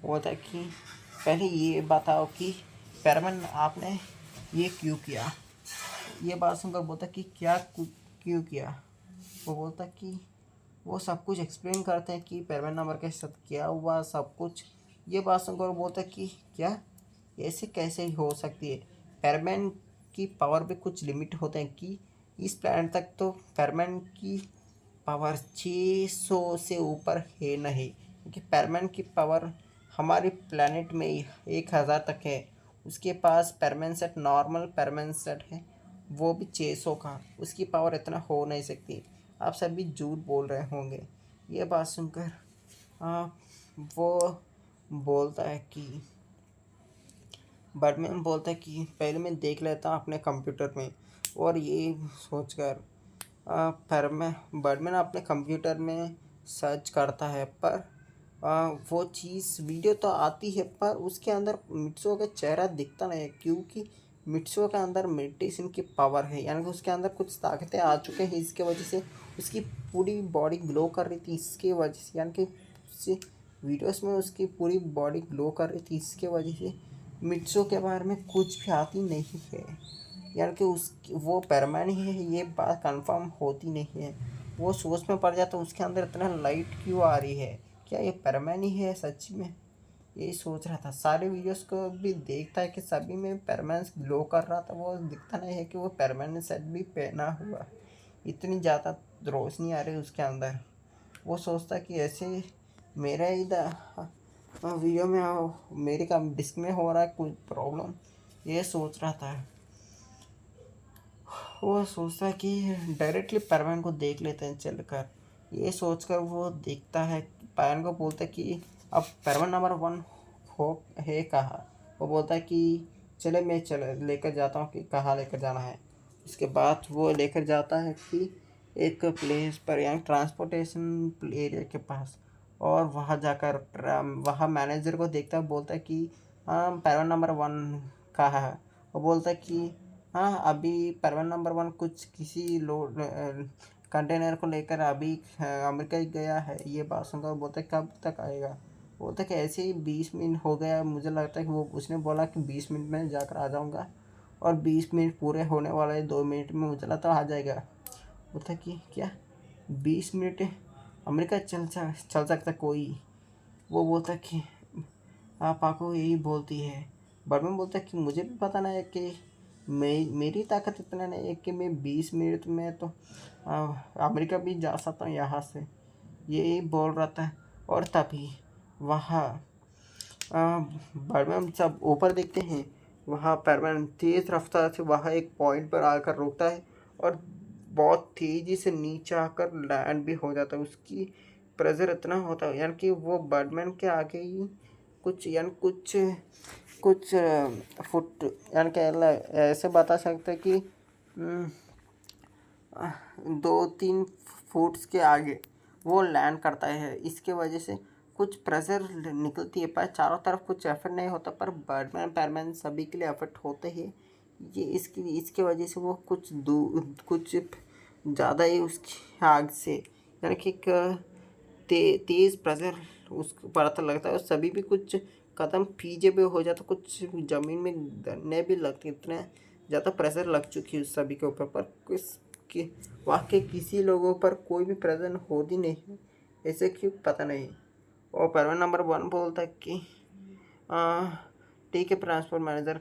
Speaker 1: वो बोलता है कि पहले ये बताओ कि परमान आपने ये क्यों किया। ये बात सुनकर बोलता कि क्या क्यों किया। वो बोलता कि वो सब कुछ एक्सप्लेन करते हैं कि पैरमैन नंबर के साथ क्या हुआ सब कुछ। ये बात सुनकर वो बोलता कि क्या ऐसे कैसे हो सकती है, पैरमैन की पावर पे कुछ लिमिट होते हैं कि इस प्लानट तक तो पैरमैन की पावर 600 से ऊपर है नहीं, क्योंकि पैरमैन की पावर हमारे प्लानट में 1000 तक है। उसके पास पैरमैन सेट, नॉर्मल पैरमैन सेट है, वो भी 600 का। उसकी पावर इतना हो नहीं सकती। आप सभी झूठ बोल रहे होंगे। ये बात सुनकर वो बोलता है कि बर्डमैन बोलता है कि पहले मैं देख लेता हूँ अपने कंप्यूटर में। और ये सोचकर बर्डमैन अपने कंप्यूटर में सर्च करता है, पर वो चीज़ वीडियो तो आती है पर उसके अंदर मिट्सो का चेहरा दिखता नहीं है, क्योंकि मिट्सो के अंदर मेडिटेशन की पावर है, यानी कि उसके अंदर कुछ ताकतें आ चुके हैं। इसके वजह से उसकी पूरी बॉडी ग्लो कर रही थी, इसके वजह से, यानी कि उससे वीडियोस में उसकी पूरी बॉडी ग्लो कर रही थी। इसके वजह से मिट्सो के बारे में कुछ भी आती नहीं है, यानी कि उस वो परमान ही है, ये बात कंफर्म होती नहीं है। वो सोच में पड़ जाता है उसके अंदर इतना लाइट क्यों आ रही है, क्या ये परमान ही है सच में? यही सोच रहा था। सारे वीडियोस को भी देखता है कि सभी में परमानेंस ग्लो कर रहा था, वो दिखता नहीं है कि वो परमानेंट सेट भी पहना हुआ। इतनी ज़्यादा रोशनी आ रही है उसके अंदर। वो सोचता है कि ऐसे मेरा इधर वीडियो में मेरे का डिस्क में हो रहा है कुछ प्रॉब्लम, ये सोच रहा था। वो सोचता है कि डायरेक्टली परमान को देख लेते हैं चलकर। ये सोचकर वो देखता है, परमान को बोलता है कि अब परमान नंबर 1 हो है कहाँ। वो बोलता है कि चले मैं चले लेकर जाता हूँ कि कहाँ लेकर जाना है। उसके बाद वो लेकर जाता है कि एक प्लेस पर, यहाँ ट्रांसपोर्टेशन एरिया के पास। और वहाँ जाकर वहाँ मैनेजर को देखता है, बोलता है कि हाँ परमान नंबर 1 कहाँ है। वो बोलता है कि हाँ अभी परवन नंबर 1 कुछ किसी लोड कंटेनर को लेकर अभी अमेरिका ही गया है। ये बात सुनकर बोलता है कब तक आएगा। बोलता है कि ऐसे ही 20 मिनट हो गया, मुझे लगता है कि वो उसने बोला कि 20 मिनट में जाकर आ जाऊँगा, और 20 मिनट पूरे होने वाले हैं, 2 मिनट में मुझे लगता आ जाएगा। बोलता है कि क्या 20 मिनट अमेरिका चल सकता कोई? वो बोलता है कि पापा को यही बोलती है। बर्मन बोलता है कि मुझे भी पता नहीं है कि मेरी ताकत इतना नहीं है कि मैं 20 मिनट में तो अमेरिका भी जा सकता हूँ यहाँ से। यही बोल रहा था। और तभी वहाँ बर्मन सब ऊपर देखते हैं, वहाँ बर्मन तेज़ रफ्तार से वहाँ एक पॉइंट पर आकर रुकता है और बहुत तेज़ी से नीचे आकर लैंड भी हो जाता है। उसकी प्रेशर इतना होता है, यानी कि वो बर्डमैन के आगे ही कुछ, यानी कुछ फुट, यानी कि ऐसे बता सकते कि 2-3 फुट्स के आगे वो लैंड करता है। इसके वजह से कुछ प्रेशर निकलती है, पर चारों तरफ कुछ एफर्ट नहीं होता, पर बर्डमैन पैरमैन सभी के लिए एफर्ट होते हैं। ये इसके वजह से वो कुछ ज़्यादा ही उसकी आग से, यानी कि तेज़ प्रेशर उसको पड़ता लगता है, और सभी भी कुछ कदम पीछे भी हो जाता, कुछ ज़मीन में गिरने भी लगते, इतना ज़्यादा प्रेशर लग चुकी है सभी के ऊपर। पर कि वाकई किसी लोगों पर कोई भी प्रेशर होती नहीं है, ऐसे क्यों पता नहीं। और परवन नंबर 1 बोलता है कि ठीक है ट्रांसपोर्ट मैनेजर,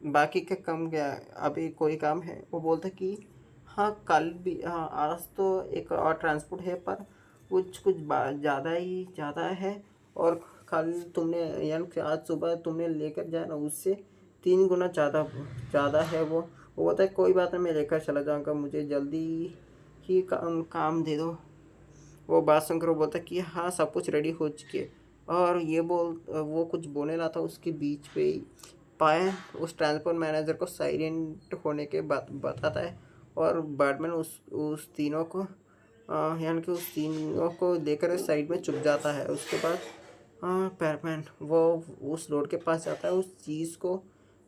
Speaker 1: बाकी का कम गया, अभी कोई काम है? वो बोलता है कि हाँ कल भी, हाँ आज तो एक और ट्रांसपोर्ट है, पर कुछ ज़्यादा ही ज़्यादा है, और खाली तुमने यानी कि आज सुबह तुमने लेकर जाए ना उससे 3 गुना ज़्यादा ज़्यादा है वो बोलता है कोई बात नहीं मैं लेकर चला जाऊँगा, मुझे जल्दी ही काम दे दो। वो बात सुनकर वो बोलता है कि हाँ सब कुछ रेडी हो चुकी है। और ये वो कुछ बोलने लगा था उसके बीच पे ही पायल उस ट्रांसपोर्ट मैनेजर को साइलेंट होने के बात बताता है। और बर्डमैन उस तीनों को यानी कि उस तीनों को देकर साइड में चुप जाता है। उसके बाद पैरमैन वो उस रोड के पास जाता है, उस चीज़ को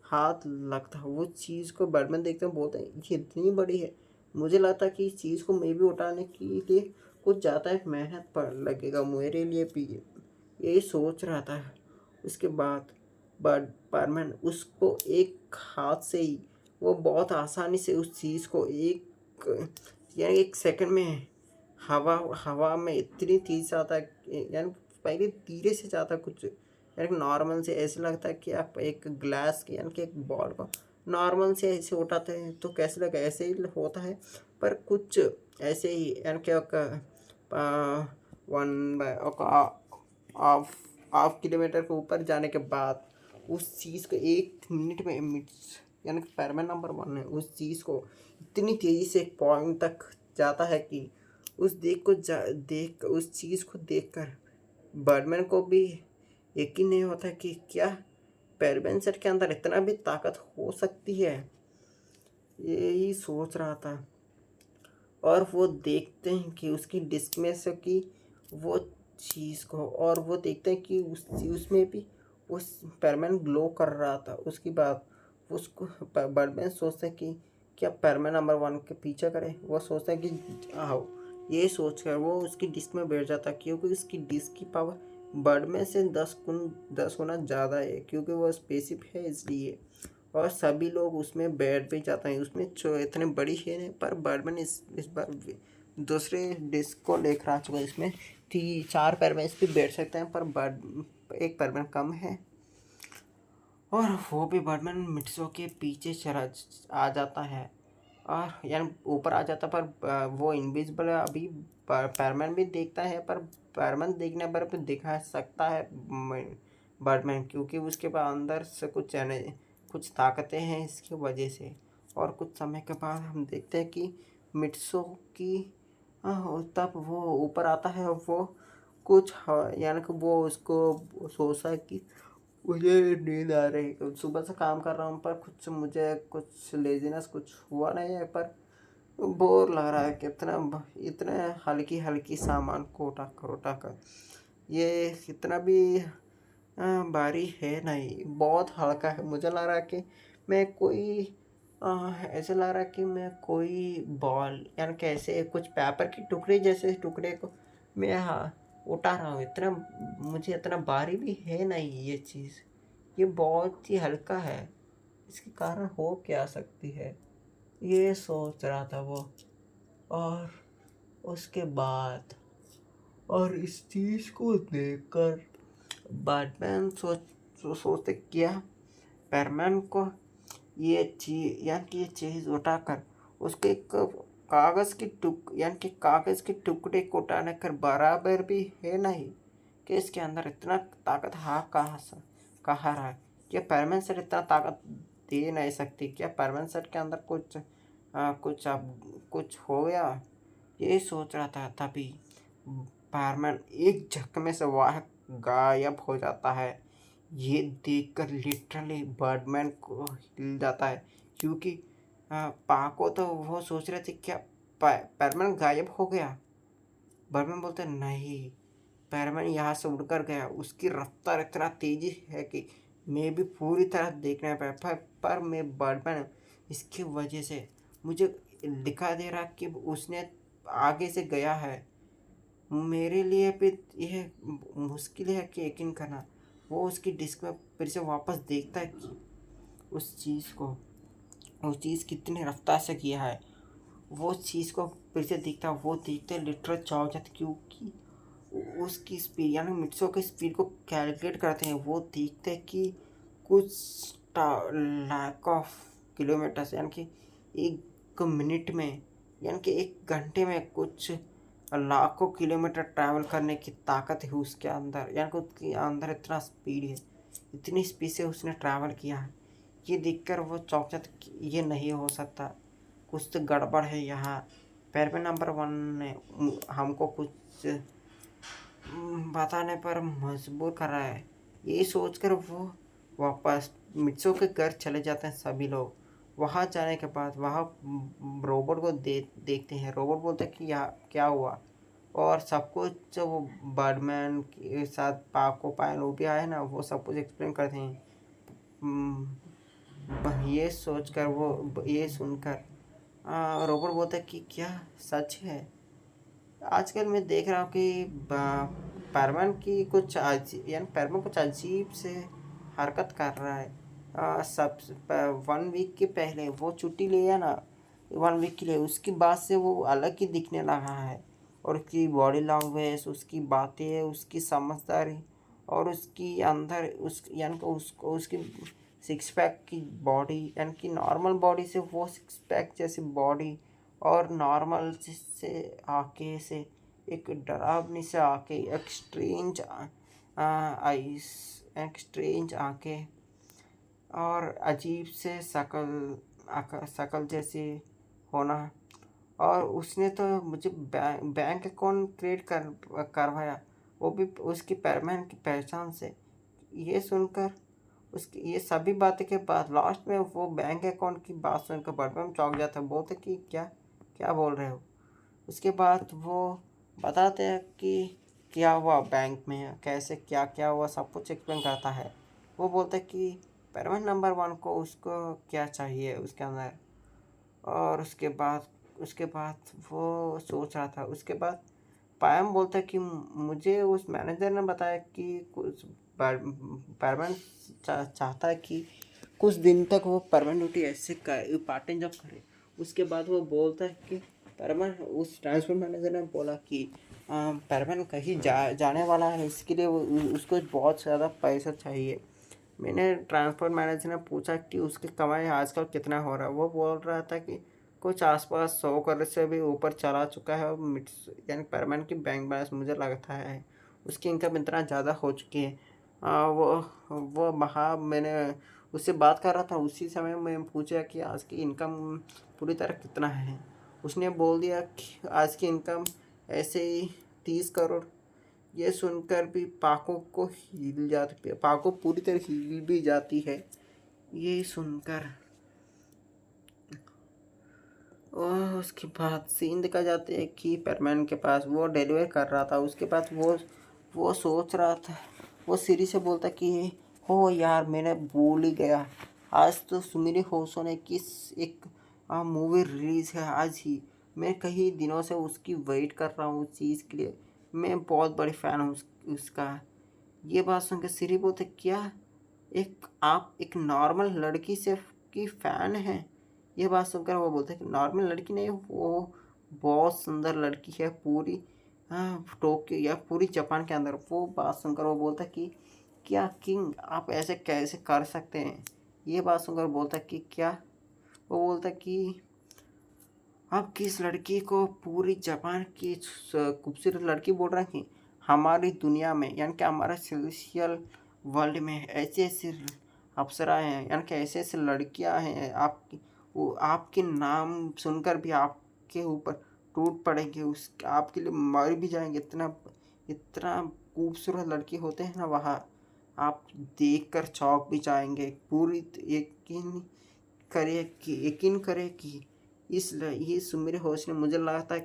Speaker 1: हाथ लगता है। वो चीज़ को बर्डमैन देखते हैं, बोलते हैं ये इतनी बड़ी है, मुझे लगता है कि इस चीज़ को मैं भी उठाने के लिए कुछ ज़्यादा मेहनत पर लगेगा मेरे लिए भी, यही सोच रहा था। उसके बाद बर्डमैन उसको एक हाथ से ही वो बहुत आसानी से उस चीज़ को यानी 1 सेकंड में हवा हवा में इतनी तेज जाता है, यानी पहले धीरे से जाता कुछ यानी नॉर्मल से ऐसे लगता है कि आप एक ग्लास के यानी कि एक बॉल को नॉर्मल से ऐसे उठाते हैं तो कैसे लगा ऐसे ही होता है, पर कुछ ऐसे ही यानी कि one by half half kilometre के ऊपर जाने के बाद उस चीज़ को 1 मिनट में यानी कि पैरमैन नंबर 1 है उस चीज़ को इतनी तेज़ी से एक पॉइंट तक जाता है कि उस चीज़ को देखकर बर्डमैन को भी यकीन नहीं होता कि क्या पैरबेंसर के अंदर इतना भी ताकत हो सकती है, यही सोच रहा था। और वो देखते हैं कि उसकी डिस्क में से कि वो चीज़ को और वो देखते हैं कि उसमें भी उस पैरमैन ग्लो कर रहा था। उसके बाद उसको बर्डमैन सोचते हैं कि क्या पैरमैन नंबर 1 के पीछे करें। वो सोचते हैं कि आओ, ये सोचकर वो उसकी डिस्क में बैठ जाता है क्योंकि उसकी डिस्क की पावर बर्डमैन से 10 गुना ज़्यादा है क्योंकि वो स्पेसशिप है इसलिए। और सभी लोग उसमें बैठ भी जाते हैं, उसमें जो इतने बड़ी है पर बर्डमैन इस बार दूसरे डिस्क को लेकर आ चुका है। इसमें 4 पैरमैन भी बैठ सकते हैं पर एक पैरमैन कम है। और वो भी बर्डमैन मिट्सो के पीछे चला आ जाता है और यानी ऊपर आ जाता पर वो इनविजिबल है अभी। पैरमैन भी देखता है पर पैरमैन देखने पर भी दिखा सकता है बर्डमैन क्योंकि उसके पास अंदर से कुछ ताकतें हैं इसकी वजह से। और कुछ समय के बाद हम देखते हैं कि मिट्सो की तब वो ऊपर आता है और वो कुछ यानी कि वो उसको सोचता है कि मुझे नींद आ रही है, सुबह से काम कर रहा हूँ पर मुझे कुछ लेजीनेस कुछ हुआ नहीं है पर बोर लग रहा है कि इतने हल्की हल्की सामान को उठा कर ये इतना भी भारी है नहीं, बहुत हल्का है। मुझे लग रहा है कि मैं कोई ऐसे लग रहा है कि मैं कोई बॉल यानी कैसे कुछ पेपर के टुकड़े जैसे टुकड़े को मैं उठा रहा हूँ। मुझे इतना भारी भी है नहीं ये चीज़, ये बहुत ही हल्का है, इसके कारण हो क्या सकती है, ये सोच रहा था वो। और उसके बाद और इस चीज़ को देखकर बैटमैन सोचते क्या पैरमैन को ये चीज यानी कि ये चीज़ उठाकर उसके एक कागज़ के टुकड़े को उठाने कर बराबर भी है नहीं कि इसके अंदर इतना ताकत कहाँ रहा है। क्या पैरमैन सर इतना ताकत दे नहीं सकती, क्या पैरमैन सर के अंदर कुछ हो गया, ये सोच रहा था। तभी पैरमैन एक झटके से वह गायब हो जाता है। ये देखकर लिटरली बर्डमैन को हिल जाता है क्योंकि पाको तो वो सोच रहे थे क्या पैरमैन गायब हो गया। बर्डमैन बोलते नहीं, पैरमैन यहाँ से उड़कर गया, उसकी रफ्तार इतना तेजी है कि मैं भी पूरी तरह देख नहीं पाया पर मैं बर्डमैन इसकी वजह से मुझे दिखा दे रहा कि उसने आगे से गया है। मेरे लिए भी यह मुश्किल है कि यकीन करना। वो उसकी डिस्क में फिर से वापस देखता है कि उस चीज़ कितनी रफ्तार से किया है। वो चीज़ को फिर से देखता है, वो देखते लिटरल चाव जाते क्योंकि उसकी स्पीड यानी मिट्सो की स्पीड को कैलकुलेट करते हैं। वो देखते हैं कि कुछ लाख ऑफ किलोमीटर्स यानी कि 1 मिनट में यानी कि 1 घंटे में कुछ लाखों किलोमीटर ट्रैवल करने की ताकत है उसके अंदर, यानी कि उसके अंदर इतना स्पीड है, इतनी स्पीड से उसने ट्रैवल किया है। ये देखकर वो चौंक जाता कि ये नहीं हो सकता, कुछ तो गड़बड़ है यहाँ। पैरवे नंबर 1 ने हमको कुछ बताने पर मजबूर कर रहा है। ये सोचकर वो वापस मित्सो के घर चले जाते हैं सभी लोग। वहाँ जाने के बाद वहाँ रोबोट को देखते हैं। रोबोट बोलते हैं कि यहाँ क्या हुआ, और सब कुछ जो वो बर्डमैन के साथ पाको पायल वो भी आए ना, वो सब कुछ एक्सप्लेन करते हैं। ये सोचकर वो ये सुनकर रोबोट बोलता है कि क्या सच है। आजकल मैं देख रहा हूँ कि परमन की कुछ यानी परमन कुछ अजीब से हरकत कर रहा है। सब 1 वीक के पहले वो छुट्टी लिया ना, 1 वीक के लिए, उसके बाद से वो अलग ही दिखने लगा है। और उसकी बॉडी लैंग्वेज, उसकी बातें, उसकी समझदारी, और उसकी अंदर उस यानी कि उसको उसकी 6 पैक की बॉडी, यानी कि नॉर्मल बॉडी से वो 6 पैक जैसी बॉडी, और नॉर्मल से आके से एक डरावनी से आके एक स्ट्रेंज आइस, एक स्ट्रेंज आंखें, और अजीब से शकल जैसी होना। और उसने तो मुझे बैंक अकाउंट क्रिएट करवाया, वो भी उसकी परमैन की पहचान से। ये सुनकर उसकी ये सभी बातें के बाद लास्ट में वो बैंक अकाउंट की बात सुनकर बड़बम चौंक जाता है, बोलते कि क्या क्या बोल रहे हो। उसके बाद वो बताते हैं कि क्या हुआ बैंक में, कैसे क्या क्या हुआ, सब कुछ एक्सप्लेन करता है। वो बोलते हैं कि पैरवन नंबर 1 को उसको क्या चाहिए उसके अंदर। और उसके बाद वो सोच रहा था। उसके बाद पायम बोलता है कि मुझे उस मैनेजर ने बताया कि कुछ परमानेंट चाहता है कि कुछ दिन तक वो परमानेंट ड्यूटी ऐसे पार्ट टाइम जॉब करे। उसके बाद वो बोलता है कि परमानेंट, उस ट्रांसपोर्ट मैनेजर ने बोला कि परमानेंट कहीं जाने वाला है, इसके लिए उसको बहुत ज़्यादा पैसा चाहिए। मैंने ट्रांसपोर्ट मैनेजर ने पूछा कि उसकी कमाई आजकल कितना हो रहा है। वो बोल रहा था कि कुछ आसपास 100 करोड़ से भी ऊपर चला चुका है। यानी परमानेंट की बैंक बैलेंस मुझे लगता है उसकी इनकम इतना ज़्यादा हो चुकी है। वो मैंने उससे बात कर रहा था, उसी समय मैं पूछा कि आज की इनकम पूरी तरह कितना है। उसने बोल दिया कि आज की इनकम ऐसे ही 30 करोड़। ये सुनकर भी पाको पूरी तरह हिल भी जाती है। ये सुनकर और उसके बाद सीन दिखा जाते हैं कि परमैन के पास वो डिलीवर कर रहा था। उसके बाद वो सोच रहा था, वो सीरी से बोलता कि हो यार, मैंने भूल ही गया, आज तो सुमिरी होशो ने किस एक मूवी रिलीज़ है आज ही। मैं कई दिनों से उसकी वेट कर रहा हूँ उस चीज़ के लिए, मैं बहुत बड़ी फ़ैन हूँ उसका। ये बात सुनकर सीरी बोलते क्या, आप एक नॉर्मल लड़की से की फ़ैन हैं। ये बात सुनकर वो बोलते हैं कि नॉर्मल लड़की नहीं, वो बहुत सुंदर लड़की है पूरी टोक्यो या पूरी जापान के अंदर। वो बात सुनकर वो बोलता है कि क्या किंग, आप ऐसे कैसे कर सकते हैं। ये बात सुनकर बोलता है कि क्या, वो बोलता है कि आप किस लड़की को पूरी जापान की खूबसूरत लड़की बोल रहे हैं कि हमारी दुनिया में, यानी कि हमारे सेलेस्टियल वर्ल्ड में ऐसे ऐसे अप्सराएं हैं, यानी कि ऐसे ऐसे लड़कियां हैं आपकी, वो आपके नाम सुनकर भी आपके ऊपर टूट पड़ेंगे, उस आपके लिए मर भी जाएंगे। इतना इतना खूबसूरत लड़की होते हैं ना वहाँ, आप देखकर चौंक भी जाएंगे। पूरी यकीन करे कि ये सुमेर होश ने मुझे लगता है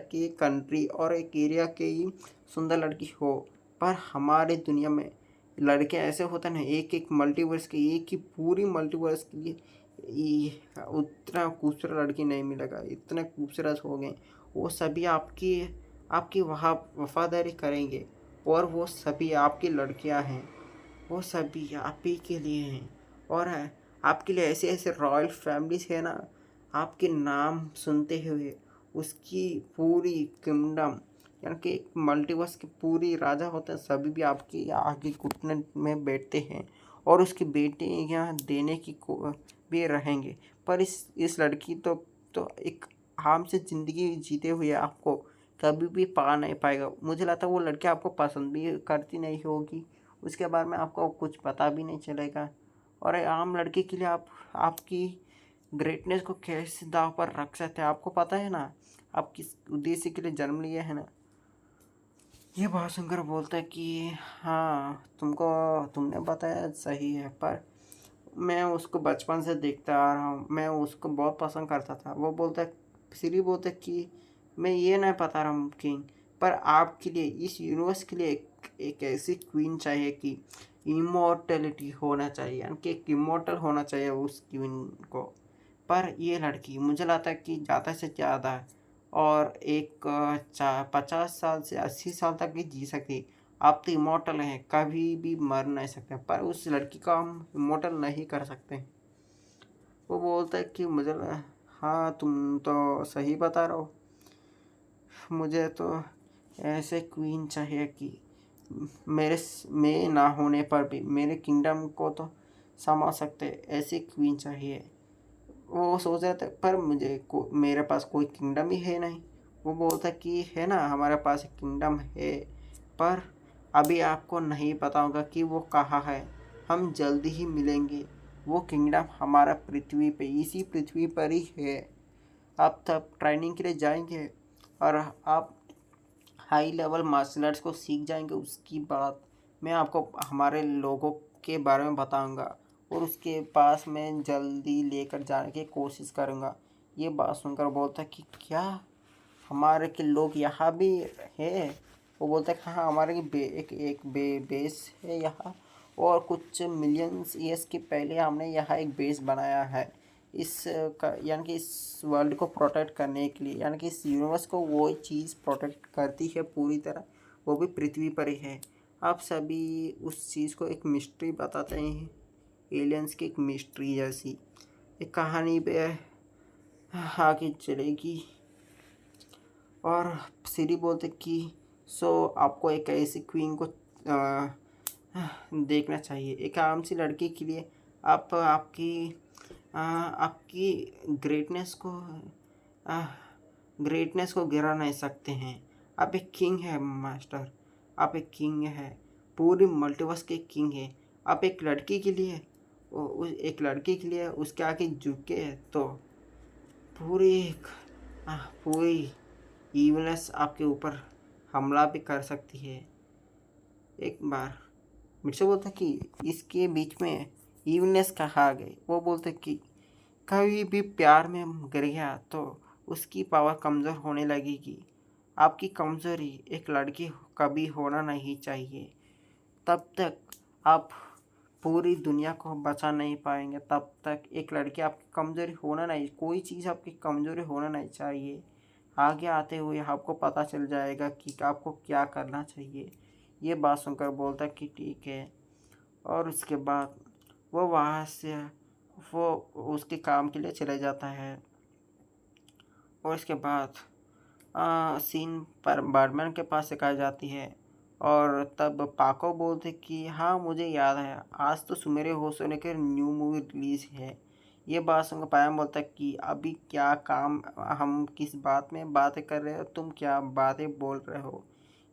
Speaker 1: कि एक कंट्री और एक एरिया के ही सुंदर लड़की हो। पर हमारे दुनिया में लड़के ऐसे होते हैं ना, एक एक मल्टीवर्स के, एक ही पूरी मल्टीवर्स के लिए उतना खूबसूरत लड़की नहीं मिलेगा। इतने खूबसूरत हो गए वो सभी आपकी आपकी वफादारी करेंगे, और वो सभी आपकी लड़कियां हैं, वो सभी आप ही के लिए हैं। और आपके लिए ऐसे ऐसे रॉयल फैमिलीज है ना, आपके नाम सुनते हुए उसकी पूरी किंगडम, यानी कि मल्टीवर्स के पूरी राजा होते हैं, सभी भी आपके आगे घुटने में बैठते हैं, और उसकी बेटी यहाँ देने की भी रहेंगे। पर इस लड़की तो एक आराम से ज़िंदगी जीते हुए आपको कभी भी पा नहीं पाएगा। मुझे लगता है वो लड़की आपको पसंद भी करती नहीं होगी, उसके बारे में आपको कुछ पता भी नहीं चलेगा। और एक आम लड़की के लिए आप आपकी ग्रेटनेस को कैसे दांव पर रख सकते हैं, आपको पता है ना आप किस उद्देश्य के लिए जन्म लिए हैं ना। ये बात सुनकर बोलता है कि हाँ तुमने बताया सही है, पर मैं उसको बचपन से देखता आ रहा हूँ, मैं उसको बहुत पसंद करता था। वो बोलता है, सिरी बोलता है कि मैं ये नहीं बता रहा हूँ किंग, पर आपके लिए इस यूनिवर्स के लिए एक ऐसी क्वीन चाहिए कि इमोर्टलिटी होना चाहिए, यानी कि एक इमोर्टल होना चाहिए उस क्वीन को। पर ये लड़की मुझे लगता है कि ज़्यादा से ज़्यादा और एक 50 साल से 80 साल तक भी जी सकती। आप तो इमोर्टल हैं, कभी भी मर नहीं सकते, पर उस लड़की को हम इमोर्टल नहीं कर सकते। वो बोलता है कि हाँ तुम तो सही बता रहे हो, मुझे तो ऐसे क्वीन चाहिए कि मेरे मैं ना होने पर भी मेरे किंगडम को तो संभाल सकते, ऐसी क्वीन चाहिए। वो सोच रहे थे, पर मेरे पास कोई किंगडम ही है नहीं। वो बोलता कि है ना, हमारे पास एक किंगडम है, पर अभी आपको नहीं पता होगा कि वो कहाँ है। हम जल्दी ही मिलेंगे। वो किंगडम हमारा पृथ्वी पे, इसी पृथ्वी पर ही है। आप तब ट्रेनिंग के लिए जाएंगे और आप हाई लेवल मार्शल आर्ट्स को सीख जाएंगे। उसकी बात मैं आपको हमारे लोगों के बारे में बताऊंगा और उसके पास मैं जल्दी लेकर जाने की कोशिश करूंगा। ये बात सुनकर बोलता है कि क्या हमारे के लोग यहाँ भी है। वो बोलता है कि हाँ हमारे बेस है यहाँ, और कुछ मिलियंस ईयर्स के पहले हमने यहाँ एक बेस बनाया है यानी कि इस वर्ल्ड को प्रोटेक्ट करने के लिए, यानी कि इस यूनिवर्स को वो चीज़ प्रोटेक्ट करती है पूरी तरह, वो भी पृथ्वी पर ही है। आप सभी उस चीज़ को एक मिस्ट्री बताते हैं, एलियंस की एक मिस्ट्री जैसी एक कहानी पे आगे चलेगी। और सीरी बोलते कि आपको एक ऐसी क्वीन को देखना चाहिए, एक आम सी लड़की के लिए आप आपकी ग्रेटनेस को गिरा नहीं सकते हैं। आप एक किंग है मास्टर, आप एक किंग है, पूरी मल्टीवर्स के किंग है। आप एक लड़की के लिए उसके आगे झुके तो पूरी पूरी ईवनेस आपके ऊपर हमला भी कर सकती है। एक बार मुझसे बोलता कि इसके बीच में ईवनेस कहाँ आ गई। वो बोलते कि कभी भी प्यार में गिर गया तो उसकी पावर कमज़ोर होने लगेगी। आपकी कमज़ोरी एक लड़की कभी होना नहीं चाहिए। तब तक आप पूरी दुनिया को बचा नहीं पाएंगे। तब तक एक लड़की आपकी कमज़ोरी होना नहीं, कोई चीज़ आपकी कमज़ोरी होना नहीं चाहिए। आगे आते हुए आपको पता चल जाएगा कि आपको क्या करना चाहिए। ये बात सुनकर बोलता कि ठीक है। और उसके बाद वो वहाँ से वो उसके काम के लिए चले जाता है। और इसके बाद सीन पर बैटमैन के पास सिखाई जाती है। और तब पाको बोलते कि हाँ मुझे याद है, आज तो सुमेरे होशोने के न्यू मूवी रिलीज़ है। ये बात सुनकर पायम बोलता है कि अभी क्या काम, हम किस बात में बातें कर रहे हो, तुम क्या बातें बोल रहे हो।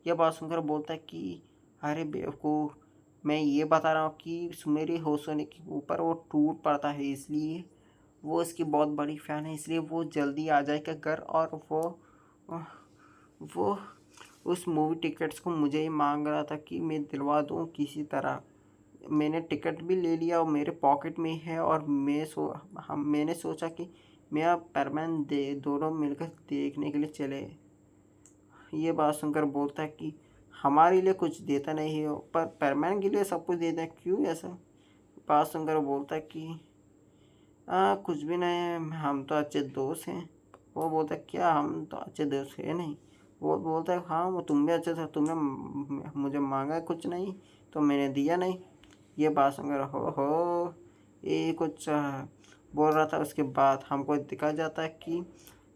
Speaker 1: यह बात सुनकर बोलता है कि अरे बेवकूफ़, मैं ये बता रहा हूँ कि सुमेरे होशोने के ऊपर वो टूट पड़ता है, इसलिए वो इसकी बहुत बड़ी फ़ैन है, इसलिए वो जल्दी आ जाएगा घर। और वो उस मूवी टिकट्स को मुझे ही मांग रहा था कि मैं दिलवा दूँ किसी तरह। मैंने टिकट भी ले लिया और मेरे पॉकेट में है। और मैंने सोचा कि मैं अब परमैन दोनों मिलकर देखने के लिए चले। ये बात सुनकर बोलता है कि हमारे लिए कुछ देता नहीं हो, पर परमैन के लिए सब कुछ देता है, क्यों ऐसा। बात सुनकर बोलता है कि कुछ भी नहीं, हम तो अच्छे दोस्त हैं। वो बोलता है क्या हम तो अच्छे दोस्त हैं नहीं। वो बोलता है हाँ वो तुम भी अच्छे थे, तुमने मुझे मांगा कुछ नहीं तो मैंने दिया नहीं। ये बात सुनकर हो ये कुछ बोल रहा था। उसके बाद हमको दिखा जाता है कि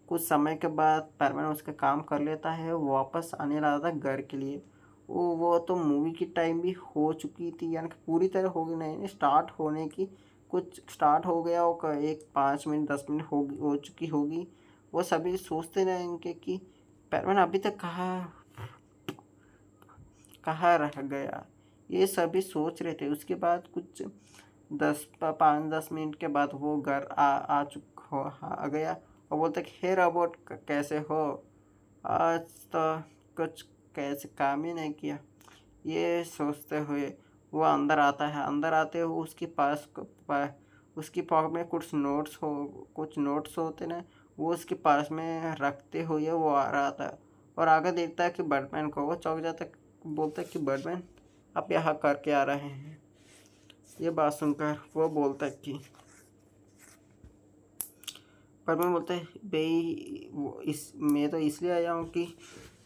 Speaker 1: कुछ समय के बाद परमानेंट उसका काम कर लेता है, वो वापस आने लगा था घर के लिए। वो तो मूवी की टाइम भी हो चुकी थी, यानी कि पूरी तरह हो गई नहीं, स्टार्ट होने की कुछ स्टार्ट हो गया होगा, एक 5 मिनट 10 मिनट हो चुकी होगी। वो सभी सोचते रहेंगे कि स्पाइडरमैन अभी तक कहाँ कहाँ रह गया। ये सभी सोच रहे थे। उसके बाद कुछ 5-10 मिनट के बाद वो घर आ गया और बोलता कि हे रोबोट, कैसे हो? आज तो कुछ कैसे काम ही नहीं किया। ये सोचते हुए वो अंदर आता है। अंदर आते हुए उसकी पॉकेट में कुछ नोट्स होते ना, वो उसके पास में रखते हुए वो आ रहा था और आगे देखता है कि बैटमैन को। वो चौंक जाता है, बोलता है कि बैटमैन आप यहाँ करके आ रहे हैं? ये बात सुनकर वो बोलता है कि बैटमैन बोलता है भाई मैं तो इसलिए आया हूँ कि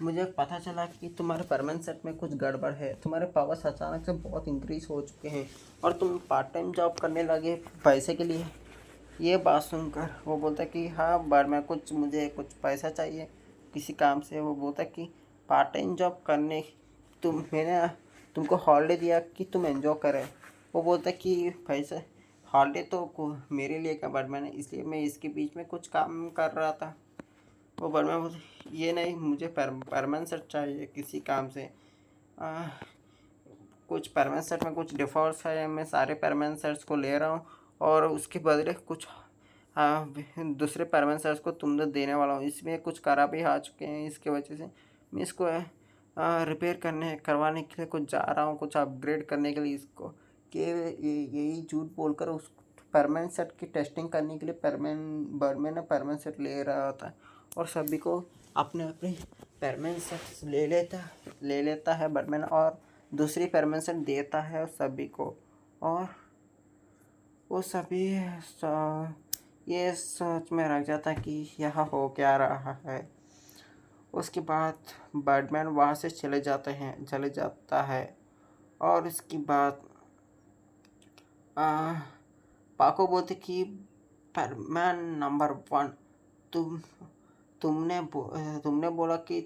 Speaker 1: मुझे पता चला कि तुम्हारे परमानेंट सेट में कुछ गड़बड़ है। तुम्हारे पावर्स अचानक से बहुत इंक्रीज हो चुके हैं और तुम पार्ट टाइम जॉब करने लगे पैसे के लिए। ये बात सुनकर वो बोलता है कि हाँ मुझे कुछ पैसा चाहिए किसी काम से। वो बोलता है कि पार्ट टाइम जॉब करने मैंने तुमको हॉलीडे दिया कि तुम एंजॉय करें। वो बोलता है कि पैसे हॉलीडे तो मेरे लिए क्या बट मैंने इसलिए मैं इसके बीच में कुछ काम कर रहा था। वो बर्मा बोलते ये नहीं, मुझे परमानेंट सेट चाहिए किसी काम से। आ, कुछ परमानेंट सेट में कुछ डिफॉल्ट्स है, मैं सारे परमानेंट सेट्स को ले रहा हूँ और उसके बदले कुछ दूसरे परमानेंट सेट्स को तुम देने वाला हूँ। इसमें कुछ खराब भी आ चुके हैं, इसके वजह से मैं इसको रिपेयर करवाने के लिए कुछ जा रहा हूँ, कुछ अपग्रेड करने के लिए इसको। कि यही झूठ बोलकर उस परमानेंट सेट की टेस्टिंग करने के लिए बर्डमैन ने परमानेंट सेट ले रहा था और सभी को अपने अपने परमानेंट सेट ले लेता है बर्डमैन और दूसरी परमानेंट सेट देता है सभी को। और वो सभी ये सोच में रख जाता कि यहाँ हो क्या रहा है। उसके बाद बर्डमैन वहाँ से चले जाता है और उसके बाद पाको बोलते कि परमैन नंबर 1, तुम तुमने बोला कि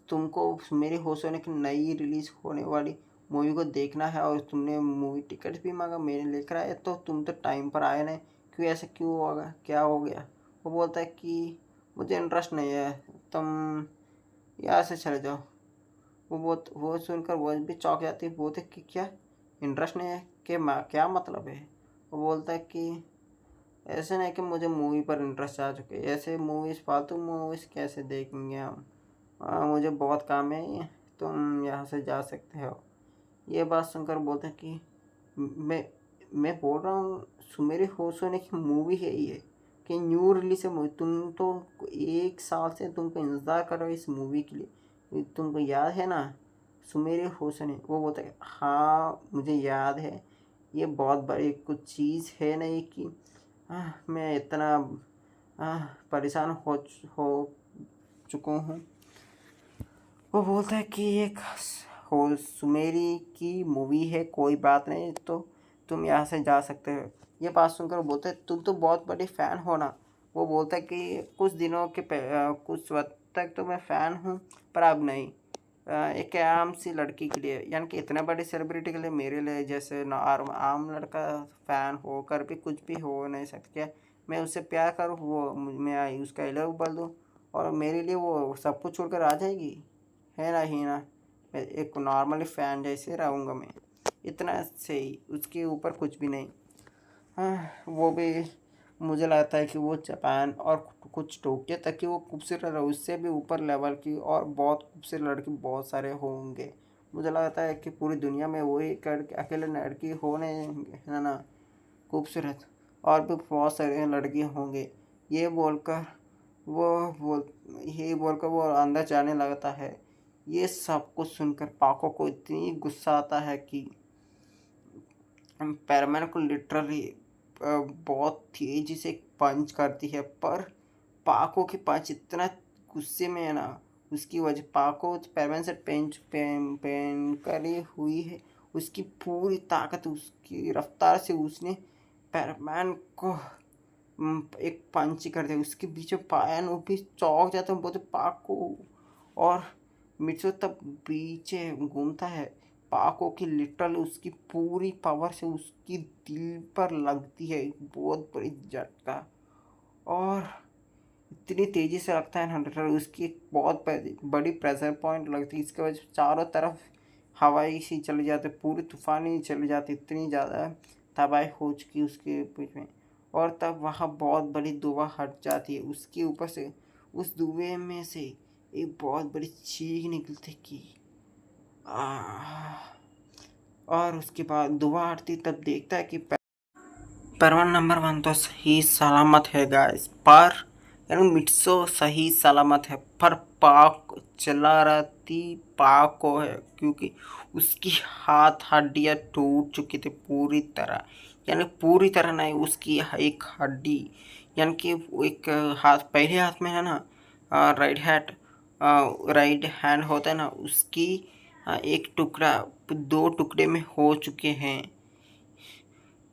Speaker 1: तुमको मेरी होश होने की नई रिलीज होने वाली मूवी को देखना है और तुमने मूवी टिकट भी मांगा, मैंने लेकर आया तो तुम तो टाइम पर आए नहीं, क्यों ऐसा क्यों होगा, क्या हो गया? वो बोलता है कि मुझे इंटरेस्ट नहीं है, तुम यहाँ से चले जाओ। वो सुनकर वो भी चौंक जाती है। बोलते कि क्या इंटरेस्ट नहीं है कि क्या मतलब है? वो बोलता है कि ऐसे नहीं कि मुझे मूवी पर इंटरेस्ट आ चुके, ऐसे मूवीज़ फालतू मूवीज़ कैसे देखेंगे हम? मुझे बहुत काम है, तुम यहाँ से जा सकते हो। ये बात सुनकर बोलते हैं कि मैं मैं बोल रहा हूँ सुमेरी होश होने की मूवी है ये, कि न्यू रिलीज है मूवी। तुम तो 1 साल से तुमको इंतज़ार कर रहे हो इस मूवी के लिए, तुमको याद है ना सुमेरी होश होने? वो बोलता है हाँ मुझे याद है, ये बहुत बड़ी कुछ चीज़ है नहीं कि मैं इतना परेशान हो चुका हूँ। वो बोलता है कि एक हो सुमेरी की मूवी है, कोई बात नहीं, तो तुम यहाँ से जा सकते हो। ये बात सुनकर वो बोलते हैं तुम तो बहुत बड़ी फ़ैन हो ना? वो बोलता है कि कुछ वक्त तक तो मैं फ़ैन हूँ पर अब नहीं। एक आम सी लड़की के लिए, यानी कि इतने बड़ी सेलिब्रिटी के लिए, मेरे लिए जैसे आम लड़का फ़ैन होकर भी कुछ भी हो नहीं सकता क्या? मैं उससे प्यार करूँ, वो मैं उसका आई लव बोल दूँ और मेरे लिए वो सब कुछ छोड़कर आ जाएगी? है ना ही ना, एक नॉर्मली फ़ैन जैसे रहूँगा मैं, इतना सही, उसके ऊपर कुछ भी नहीं। हाँ वो भी मुझे लगता है कि वो जापान और कुछ टोक्यो तक की वो खूबसूरत है, उससे भी ऊपर लेवल की और बहुत खूबसूरत लड़की बहुत सारे होंगे। मुझे लगता है कि पूरी दुनिया में वही अकेले लड़की होने है ना खूबसूरत, और भी बहुत सारे लड़की होंगे। ये बोलकर वो ये बोलकर वो अंदर जाने लगता है। ये सब कुछ सुनकर पाको को इतनी गुस्सा आता है कि पैरमैन को लिटरली बहुत तेजी से पंच करती है। पर पाको की पंच इतना गुस्से में है ना, उसकी वजह पाको पैरमैन से पेन करी हुई है, उसकी पूरी ताकत, उसकी रफ्तार से उसने पैरमैन को एक पंच कर दिया। उसके बीच में पायन वो भी चौंक जाता है, बोलते पाको, और मिर्चो तब पीछे घूमता है। पाको की लिटरल उसकी पूरी पावर से उसकी दिल पर लगती है बहुत बड़ी झटका, और इतनी तेज़ी से लगता है ना, उसकी एक बहुत बड़ी प्रेशर पॉइंट लगती है, इसके वजह से चारों तरफ हवाई सी चली जाती, पूरी तूफानी चली जाती, इतनी ज़्यादा तबाही हो चुकी उसके बीच में। और तब वहाँ बहुत बड़ी दुआ हट जाती है, उसके ऊपर से उस दुए में से एक बहुत बड़ी चीख निकलती कि आह। और उसके बाद दुआ हटती, तब देखता है कि परवान नंबर 1 तो सही सलामत है गाइस, पर यानी मिट्सो सही सलामत है, पर पाक चला रहती पाक को है, क्योंकि उसकी हाथ हड्डियाँ टूट चुकी थी पूरी तरह, यानी पूरी तरह नहीं, उसकी एक हड्डी यानी कि एक हाथ, पहले हाथ में है ना राइट हैंड होता है ना, उसकी एक टुकड़ा 2 टुकड़े में हो चुके हैं।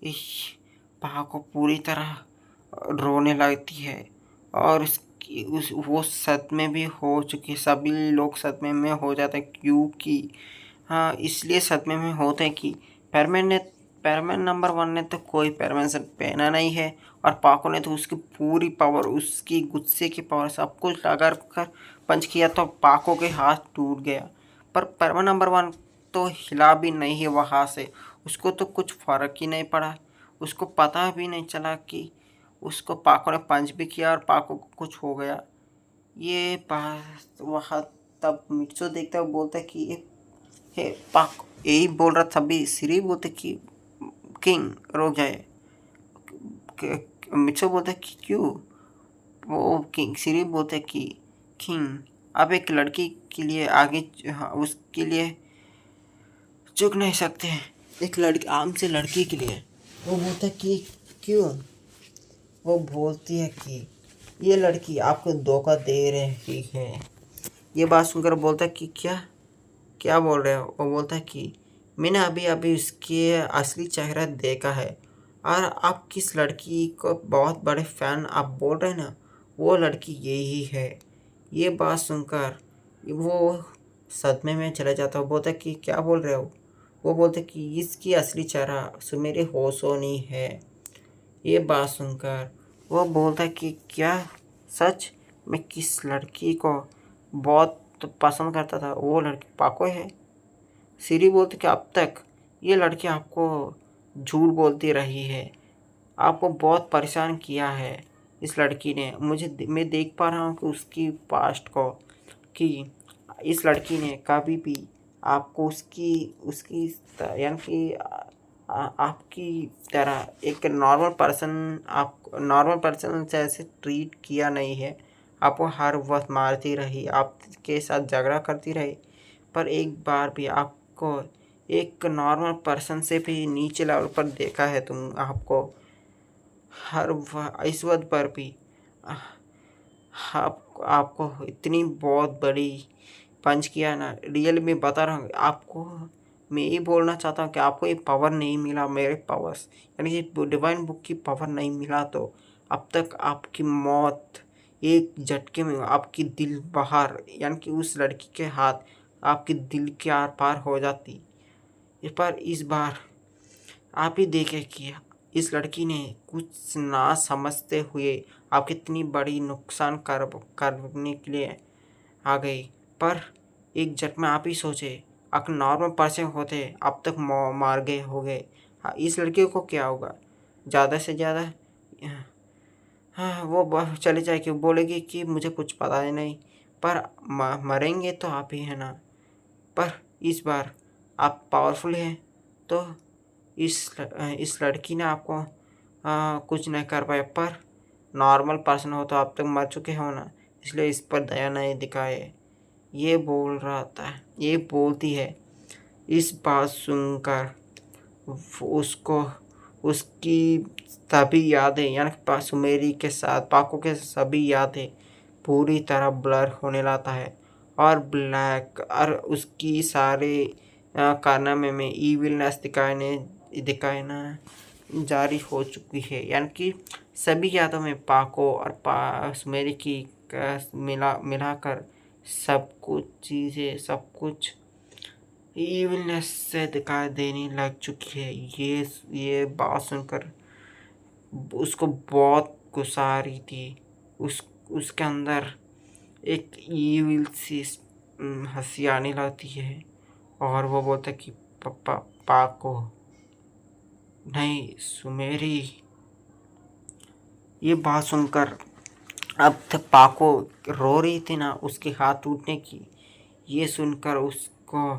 Speaker 1: इस पहा को पूरी तरह रोने लगती है, और उसकी वो सदमे भी हो चुकी, सभी लोग सदमे में हो जाते हैं, क्योंकि हाँ इसलिए सदमे में होते हैं कि पैरमैन नंबर 1 ने तो कोई पैरमैन सेट पहना नहीं है, और पाको ने तो उसकी पूरी पावर, उसकी गुस्से की पावर सब कुछ लगा कर पंच किया, तो पाको के हाथ टूट गया। पर पैरमैन नंबर 1 तो हिला भी नहीं है वहाँ से, उसको तो कुछ फ़र्क ही नहीं पड़ा, उसको पता भी नहीं चला कि उसको पाको ने पंच भी किया और पाको को कुछ हो गया। ये बात वहाँ तब मिट्सो देखता है, बोलता है कि हे पाको, यही बोल रहा था, तभी सिरी बोलते कि किंग रुक जाए। मिट्सो बोलता है कि क्यों? वो किंग सिरी बोलते कि किंग, अब एक लड़की के लिए आगे, हाँ, उसके लिए झुक नहीं सकते, एक लड़की, आम से लड़की के लिए। वो बोलता है कि क्यों? वो बोलती है कि ये लड़की आपको धोखा दे रही है। ये बात सुनकर बोलता है कि क्या क्या बोल रहे हो? वो बोलता है कि मैंने अभी अभी उसके असली चेहरा देखा है, और आप किस लड़की को बहुत बड़े फ़ैन आप बोल रहे हैं ना, वो लड़की यही है। ये बात सुनकर वो सदमे में चला जाता है। वो बोलता है कि क्या बोल रहे हो? वो बोलते कि इसकी असली चेहरा मेरे होशोनी है। ये बात सुनकर वो बोलता है कि क्या सच? मैं किस लड़की को बहुत पसंद करता था, वो लड़की पाको है। सीरी बोलती कि अब तक ये लड़की आपको झूठ बोलती रही है, आपको बहुत परेशान किया है इस लड़की ने। मैं देख पा रहा हूँ कि उसकी पास्ट को, कि इस लड़की ने कभी भी आपको उसकी उसकी यानी कि आपकी तरह एक नॉर्मल पर्सन से ऐसे ट्रीट किया नहीं है। आपको हर वक्त मारती रही, आपके साथ झगड़ा करती रही, पर एक बार भी आपको एक नॉर्मल पर्सन से भी नीचे लेवल पर देखा है। तुम आपको इस वक्त पर भी आपको इतनी बहुत बड़ी पंच किया ना, रियल में बता रहा हूँ आपको। मैं ये बोलना चाहता हूँ कि आपको ये पावर नहीं मिला, मेरे पावर्स यानी कि डिवाइन बुक की पावर नहीं मिला, तो अब तक आपकी मौत एक झटके में, आपकी दिल बाहर, यानी कि उस लड़की के हाथ आपके दिल के आर पार हो जाती। पर इस बार आप ही देखे कि इस लड़की ने कुछ ना समझते हुए आप कितनी बड़ी नुकसान करने के लिए आ गई। पर एक झट में आप ही सोचे, अगर नॉर्मल पर्सन होते अब तक मार गए हो गए। हाँ, इस लड़के को क्या होगा? ज़्यादा से ज़्यादा हाँ वो चले जाएगी, बोलेगी कि मुझे कुछ पता ही नहीं, पर मरेंगे तो आप ही है ना। पर इस बार आप पावरफुल हैं, तो इस लड़की ने आपको कुछ नहीं कर पाया, पर नॉर्मल पर्सन हो तो आप तक मर चुके हो ना, इसलिए इस पर दया नहीं दिखाए। ये बोल रहा था, ये बोलती है। इस बात सुनकर उसको उसकी सभी यादें, यानी सुमेरी के साथ पाको के सभी यादें पूरी तरह ब्लर होने लगता है, और ब्लैक और उसकी सारे कारनामे में ईविलनेस दिखाना जारी हो चुकी है। यानी कि सभी यादों में पाको और सुमेरी की मिलाकर सब कुछ चीज़ें, सब कुछ ईविलनेस से दिखाई देने लग चुकी है। ये बात सुनकर उसको बहुत गुस्सा आ रही थी। उसके अंदर एक ईविल सी हंसी आने लगती है और वो बोलता है कि पापा पाको नहीं सुमेरी। ये बात सुनकर अब तक पाको रो रही थी ना उसके हाथ टूटने की, ये सुनकर उसको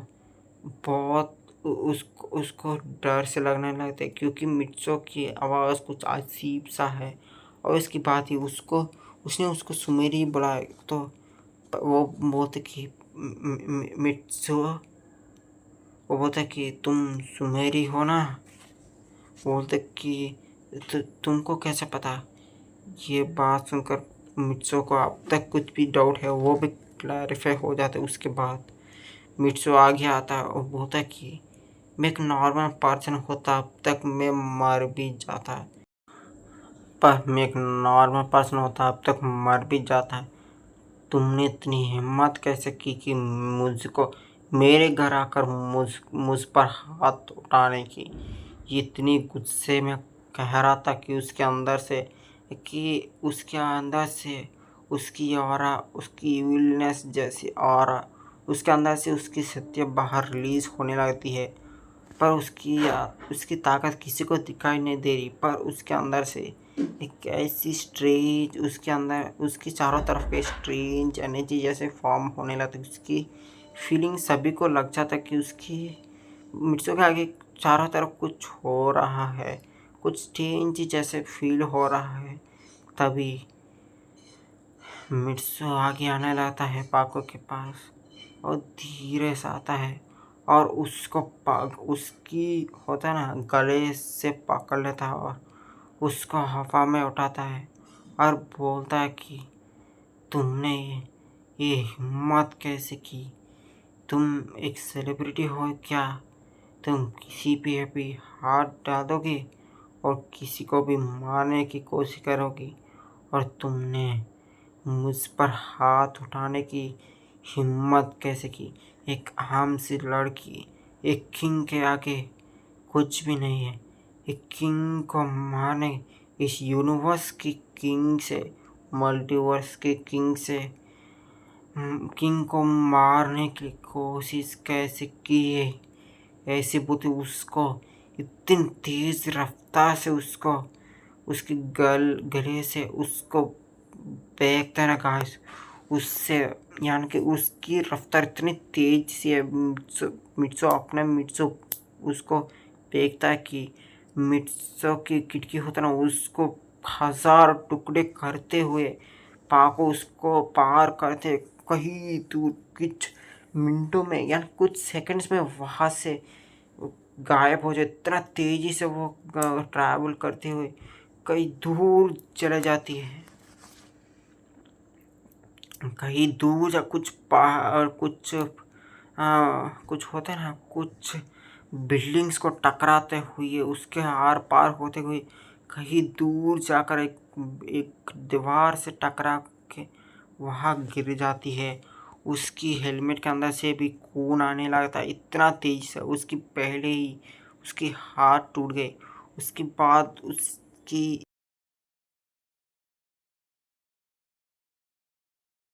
Speaker 1: बहुत उसको डर से लगने लगता है क्योंकि मिर्चों की आवाज़ कुछ अजीब सा है। और इसकी बात ही उसने उसको सुमेरी बुलाया तो वो बोलते कि मिर्चो, वो बोलता कि तुम सुमेरी हो ना। बोलते कि तुमको कैसे पता। ये बात सुनकर मिर्चो को अब तक कुछ भी डाउट है वो भी क्लैरिफाई हो जाता है। उसके बाद मिर्चो आगे आता है और बोलता है कि मैं एक नॉर्मल पर्सन होता अब तक मैं मर भी जाता, पर मैं एक नॉर्मल पर्सन होता अब तक मर भी जाता है। तुमने इतनी हिम्मत कैसे की कि मुझको मेरे घर आकर मुझ पर हाथ उठाने की। ये इतनी गुस्से में कह रहा था कि उसके अंदर से उसकी ऑरा, उसकी इविलनेस जैसी ऑरा, उसके अंदर से उसकी सत्य बाहर रिलीज होने लगती है। पर उसकी ताकत किसी को दिखाई नहीं दे रही, पर उसके अंदर से एक ऐसी स्ट्रेंज, उसके अंदर उसकी चारों तरफ पे स्ट्रेंज एनर्जी जैसे फॉर्म होने लगती। उसकी फीलिंग सभी को लग जाता कि उसकी मिर्चों के आगे चारों तरफ कुछ हो रहा है, कुछ स्ट्रेंज जैसे फील हो रहा है। तभी मिर्चो आगे आने लगता है पाको के पास और धीरे से आता है और उसकी होता है ना गले से पकड़ लेता है और उसको हवा में उठाता है और बोलता है कि तुमने ये हिम्मत कैसे की। तुम एक सेलिब्रिटी हो क्या? तुम किसी पे भी हाथ डालोगे और किसी को भी मारने की कोशिश करोगी, और तुमने मुझ पर हाथ उठाने की हिम्मत कैसे की? एक आम सी लड़की एक किंग के आगे कुछ भी नहीं है। एक किंग को मारने, इस यूनिवर्स की किंग से, मल्टीवर्स के किंग से, किंग को मारने की कोशिश कैसे की है? ऐसी बुद्धि उसको इतनी तेज रफ्तार से उसको उसके गले से उसको फेंकता ना गाइस, उससे यानी कि उसकी रफ्तार इतनी तेज सी है। मिर्चो उसको फेंकता है कि मिर्चो की खिड़की होता ना उसको हजार टुकड़े करते हुए पाको उसको पार करते कहीं दूर, कुछ मिनटों में या कुछ सेकंड्स में वहाँ से गायब हो जाए। इतना तेजी से वो ट्रैवल करते हुए कहीं दूर चले जाती है, कहीं दूर या कुछ पहाड़, कुछ होता है ना, कुछ बिल्डिंग्स को टकराते हुए उसके आर पार होते हुए कहीं दूर जाकर एक दीवार से टकरा के वहाँ गिर जाती है। उसकी हेलमेट के अंदर से भी खून आने लगता है इतना तेज से। उसकी पहले ही उसके हाथ टूट गए, उसके बाद उसकी